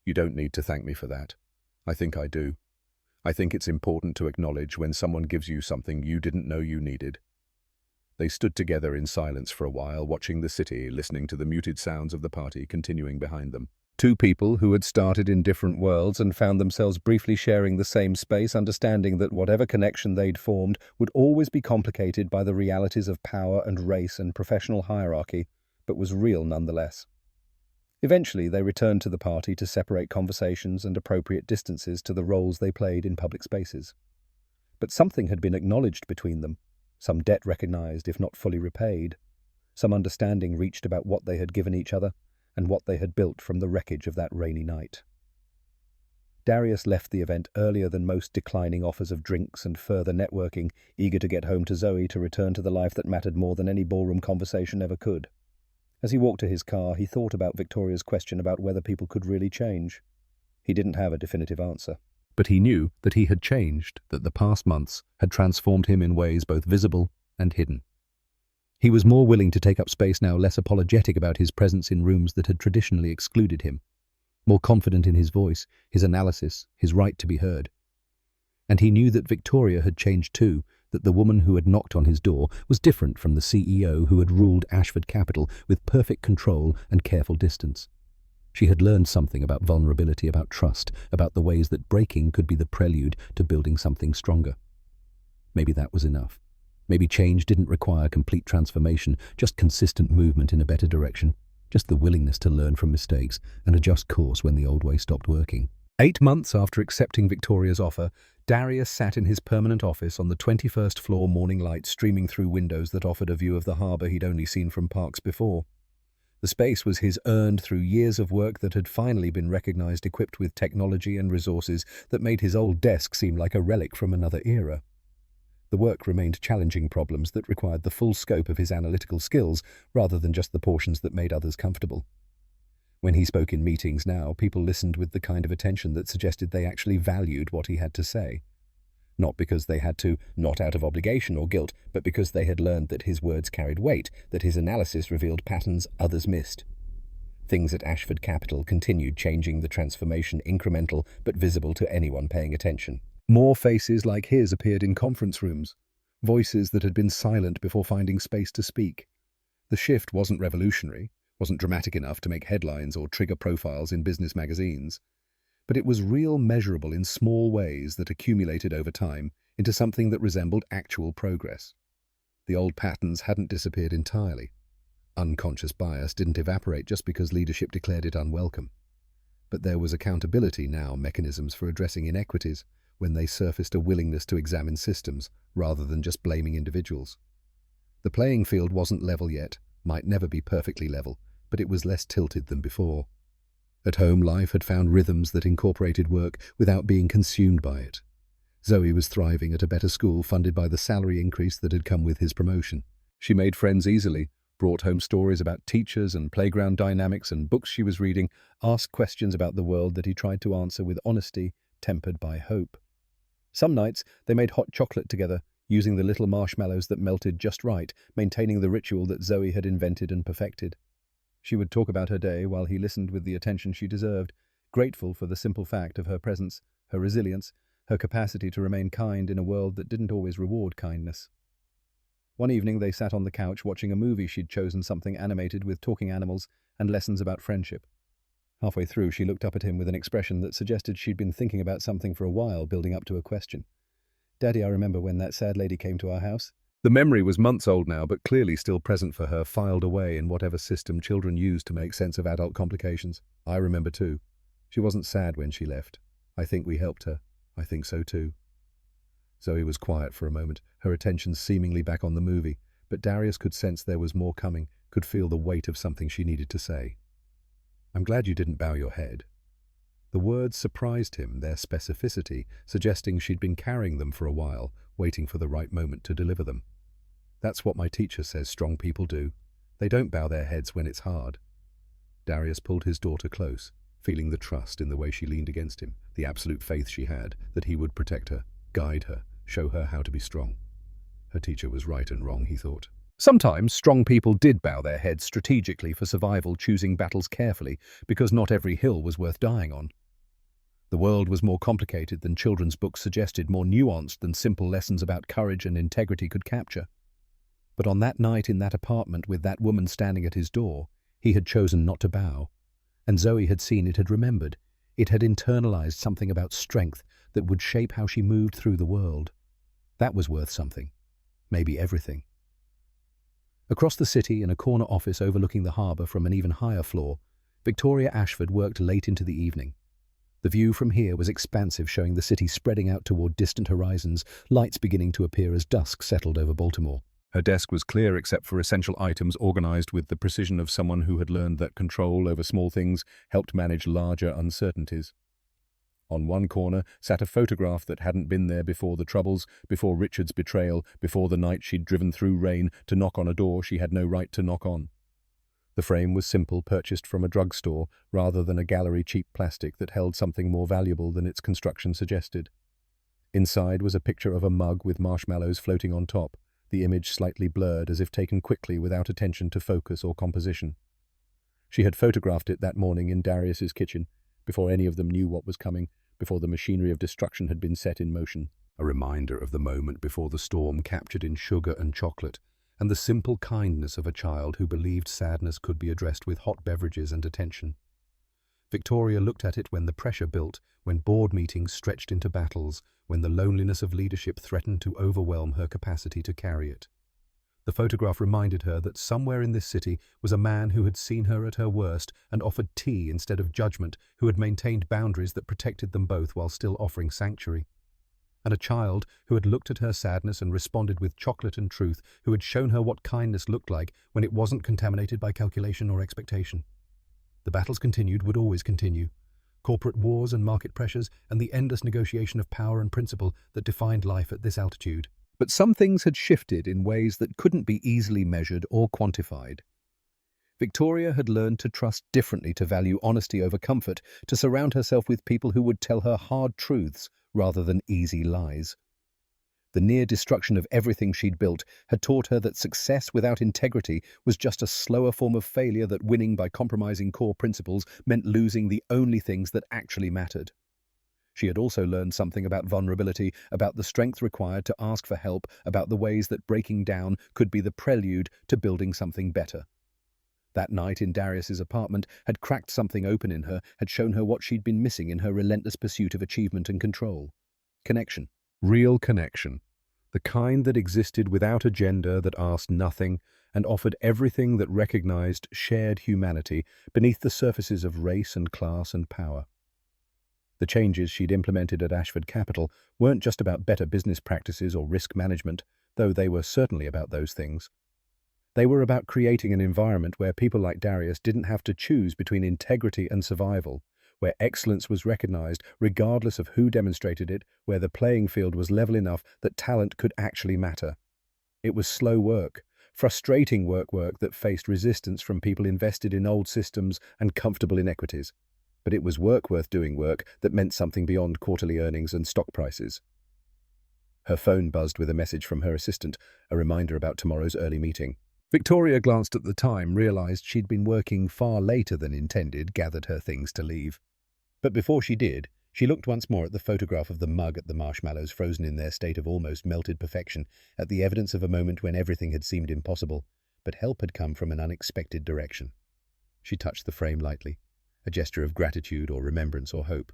You don't need to thank me for that. I think I do. I think it's important to acknowledge when someone gives you something you didn't know you needed. They stood together in silence for a while, watching the city, listening to the muted sounds of the party continuing behind them. Two people who had started in different worlds and found themselves briefly sharing the same space, understanding that whatever connection they'd formed would always be complicated by the realities of power and race and professional hierarchy, but was real nonetheless. Eventually, they returned to the party to separate conversations and appropriate distances to the roles they played in public spaces. But something had been acknowledged between them, some debt recognized if not fully repaid, some understanding reached about what they had given each other and what they had built from the wreckage of that rainy night. Darius left the event earlier than most, declining offers of drinks and further networking, eager to get home to Zoe to return to the life that mattered more than any ballroom conversation ever could. As he walked to his car, he thought about Victoria's question about whether people could really change. He didn't have a definitive answer. But he knew that he had changed, that the past months had transformed him in ways both visible and hidden. He was more willing to take up space now, less apologetic about his presence in rooms that had traditionally excluded him, more confident in his voice, his analysis, his right to be heard. And he knew that Victoria had changed too, that the woman who had knocked on his door was different from the CEO who had ruled Ashford Capital with perfect control and careful distance. She had learned something about vulnerability, about trust, about the ways that breaking could be the prelude to building something stronger. Maybe that was enough. Maybe change didn't require complete transformation, just consistent movement in a better direction, just the willingness to learn from mistakes and adjust course when the old way stopped working. 8 months after accepting Victoria's offer, Darius sat in his permanent office on the 21st floor, morning light streaming through windows that offered a view of the harbour he'd only seen from parks before. The space was his earned through years of work that had finally been recognised, equipped with technology and resources that made his old desk seem like a relic from another era. The work remained challenging problems that required the full scope of his analytical skills rather than just the portions that made others comfortable. When he spoke in meetings now, people listened with the kind of attention that suggested they actually valued what he had to say. Not because they had to, not out of obligation or guilt, but because they had learned that his words carried weight, that his analysis revealed patterns others missed. Things at Ashford Capital continued changing, the transformation incremental but visible to anyone paying attention. More faces like his appeared in conference rooms, voices that had been silent before finding space to speak. The shift wasn't revolutionary, wasn't dramatic enough to make headlines or trigger profiles in business magazines, but it was real, measurable in small ways that accumulated over time into something that resembled actual progress. The old patterns hadn't disappeared entirely. Unconscious bias didn't evaporate just because leadership declared it unwelcome. But there was accountability now, mechanisms for addressing inequities, when they surfaced, a willingness to examine systems rather than just blaming individuals. The playing field wasn't level yet, might never be perfectly level, but it was less tilted than before. At home, life had found rhythms that incorporated work without being consumed by it. Zoe was thriving at a better school funded by the salary increase that had come with his promotion. She made friends easily, brought home stories about teachers and playground dynamics and books she was reading, asked questions about the world that he tried to answer with honesty, tempered by hope. Some nights they made hot chocolate together, using the little marshmallows that melted just right, maintaining the ritual that Zoe had invented and perfected. She would talk about her day while he listened with the attention she deserved, grateful for the simple fact of her presence, her resilience, her capacity to remain kind in a world that didn't always reward kindness. One evening they sat on the couch watching a movie she'd chosen, something animated with talking animals and lessons about friendship. Halfway through, she looked up at him with an expression that suggested she'd been thinking about something for a while, building up to a question. "Daddy, I remember when that sad lady came to our house." The memory was months old now, but clearly still present for her, filed away in whatever system children use to make sense of adult complications. "I remember too. She wasn't sad when she left. I think we helped her. I think so too." Zoe was quiet for a moment, her attention seemingly back on the movie, but Darius could sense there was more coming, could feel the weight of something she needed to say. "I'm glad you didn't bow your head." The words surprised him, their specificity, suggesting she'd been carrying them for a while, waiting for the right moment to deliver them. "That's what my teacher says strong people do. They don't bow their heads when it's hard." Darius pulled his daughter close, feeling the trust in the way she leaned against him, the absolute faith she had that he would protect her, guide her, show her how to be strong. Her teacher was right and wrong, he thought. Sometimes strong people did bow their heads strategically for survival, choosing battles carefully, because not every hill was worth dying on. The world was more complicated than children's books suggested, more nuanced than simple lessons about courage and integrity could capture. But on that night in that apartment with that woman standing at his door, he had chosen not to bow. And Zoe had seen it, had remembered. It had internalized something about strength that would shape how she moved through the world. That was worth something. Maybe everything. Across the city, in a corner office overlooking the harbour from an even higher floor, Victoria Ashford worked late into the evening. The view from here was expansive, showing the city spreading out toward distant horizons, lights beginning to appear as dusk settled over Baltimore. Her desk was clear except for essential items organized with the precision of someone who had learned that control over small things helped manage larger uncertainties. On one corner sat a photograph that hadn't been there before the troubles, before Richard's betrayal, before the night she'd driven through rain to knock on a door she had no right to knock on. The frame was simple, purchased from a drugstore, rather than a gallery cheap plastic that held something more valuable than its construction suggested. Inside was a picture of a mug with marshmallows floating on top, the image slightly blurred as if taken quickly without attention to focus or composition. She had photographed it that morning in Darius's kitchen, before any of them knew what was coming, before the machinery of destruction had been set in motion. A reminder of the moment before the storm, captured in sugar and chocolate, and the simple kindness of a child who believed sadness could be addressed with hot beverages and attention. Victoria looked at it when the pressure built, when board meetings stretched into battles, when the loneliness of leadership threatened to overwhelm her capacity to carry it. The photograph reminded her that somewhere in this city was a man who had seen her at her worst and offered tea instead of judgment, who had maintained boundaries that protected them both while still offering sanctuary. And a child who had looked at her sadness and responded with chocolate and truth, who had shown her what kindness looked like when it wasn't contaminated by calculation or expectation. The battles continued, would always continue. Corporate wars and market pressures, and the endless negotiation of power and principle that defined life at this altitude. But some things had shifted in ways that couldn't be easily measured or quantified. Victoria had learned to trust differently, to value honesty over comfort, to surround herself with people who would tell her hard truths rather than easy lies. The near destruction of everything she'd built had taught her that success without integrity was just a slower form of failure, that winning by compromising core principles meant losing the only things that actually mattered. She had also learned something about vulnerability, about the strength required to ask for help, about the ways that breaking down could be the prelude to building something better. That night in Darius's apartment had cracked something open in her, had shown her what she'd been missing in her relentless pursuit of achievement and control. Connection. Real connection. The kind that existed without agenda, that asked nothing, and offered everything, that recognized shared humanity beneath the surfaces of race and class and power. The changes she'd implemented at Ashford Capital weren't just about better business practices or risk management, though they were certainly about those things. They were about creating an environment where people like Darius didn't have to choose between integrity and survival, where excellence was recognized regardless of who demonstrated it, where the playing field was level enough that talent could actually matter. It was slow work, frustrating work that faced resistance from people invested in old systems and comfortable inequities. But it was work worth doing, work that meant something beyond quarterly earnings and stock prices. Her phone buzzed with a message from her assistant, a reminder about tomorrow's early meeting. Victoria glanced at the time, realized she'd been working far later than intended, gathered her things to leave. But before she did, she looked once more at the photograph of the mug, at the marshmallows frozen in their state of almost melted perfection, at the evidence of a moment when everything had seemed impossible, but help had come from an unexpected direction. She touched the frame lightly, a gesture of gratitude or remembrance or hope.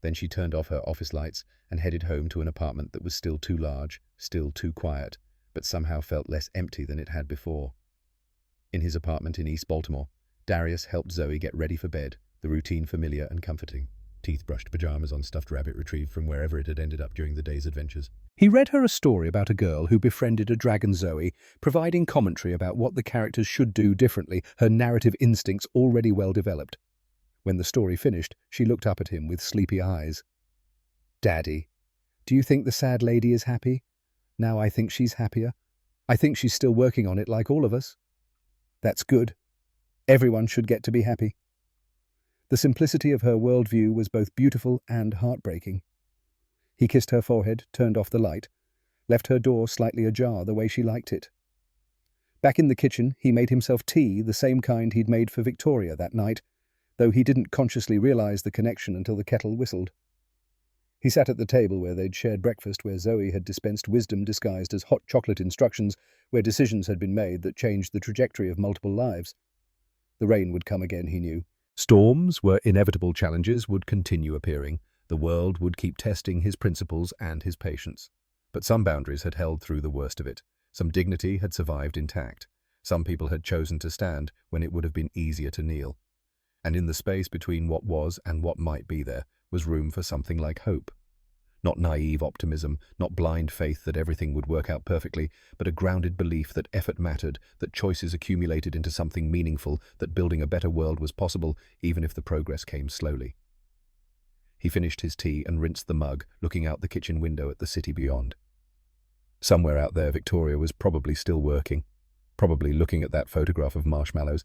Then she turned off her office lights and headed home to an apartment that was still too large, still too quiet, but somehow felt less empty than it had before. In his apartment in East Baltimore, Darius helped Zoe get ready for bed, the routine familiar and comforting. Teeth-brushed pajamas on stuffed rabbit retrieved from wherever it had ended up during the day's adventures. He read her a story about a girl who befriended a dragon, Zoe, providing commentary about what the characters should do differently, her narrative instincts already well developed. When the story finished, she looked up at him with sleepy eyes. "Daddy, do you think the sad lady is happy? Now I think she's happier. I think she's still working on it like all of us. That's good. Everyone should get to be happy." The simplicity of her worldview was both beautiful and heartbreaking. He kissed her forehead, turned off the light, left her door slightly ajar the way she liked it. Back in the kitchen, he made himself tea, the same kind he'd made for Victoria that night, though he didn't consciously realize the connection until the kettle whistled. He sat at the table where they'd shared breakfast, where Zoe had dispensed wisdom disguised as hot chocolate instructions, where decisions had been made that changed the trajectory of multiple lives. The rain would come again, he knew, Storms where inevitable challenges would continue appearing. The world would keep testing his principles and his patience. But some boundaries had held through the worst of it. Some dignity had survived intact. Some people had chosen to stand when it would have been easier to kneel. And in the space between what was and what might be there was room for something like hope. Not naive optimism, not blind faith that everything would work out perfectly, but a grounded belief that effort mattered, that choices accumulated into something meaningful, that building a better world was possible, even if the progress came slowly. He finished his tea and rinsed the mug, looking out the kitchen window at the city beyond. Somewhere out there, Victoria was probably still working, probably looking at that photograph of marshmallows,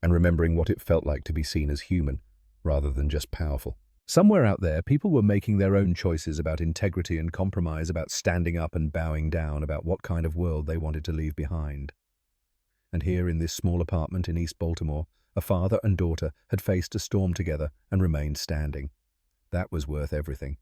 and remembering what it felt like to be seen as human, rather than just powerful. Somewhere out there, people were making their own choices about integrity and compromise, about standing up and bowing down, about what kind of world they wanted to leave behind. And here in this small apartment in East Baltimore, a father and daughter had faced a storm together and remained standing. That was worth everything.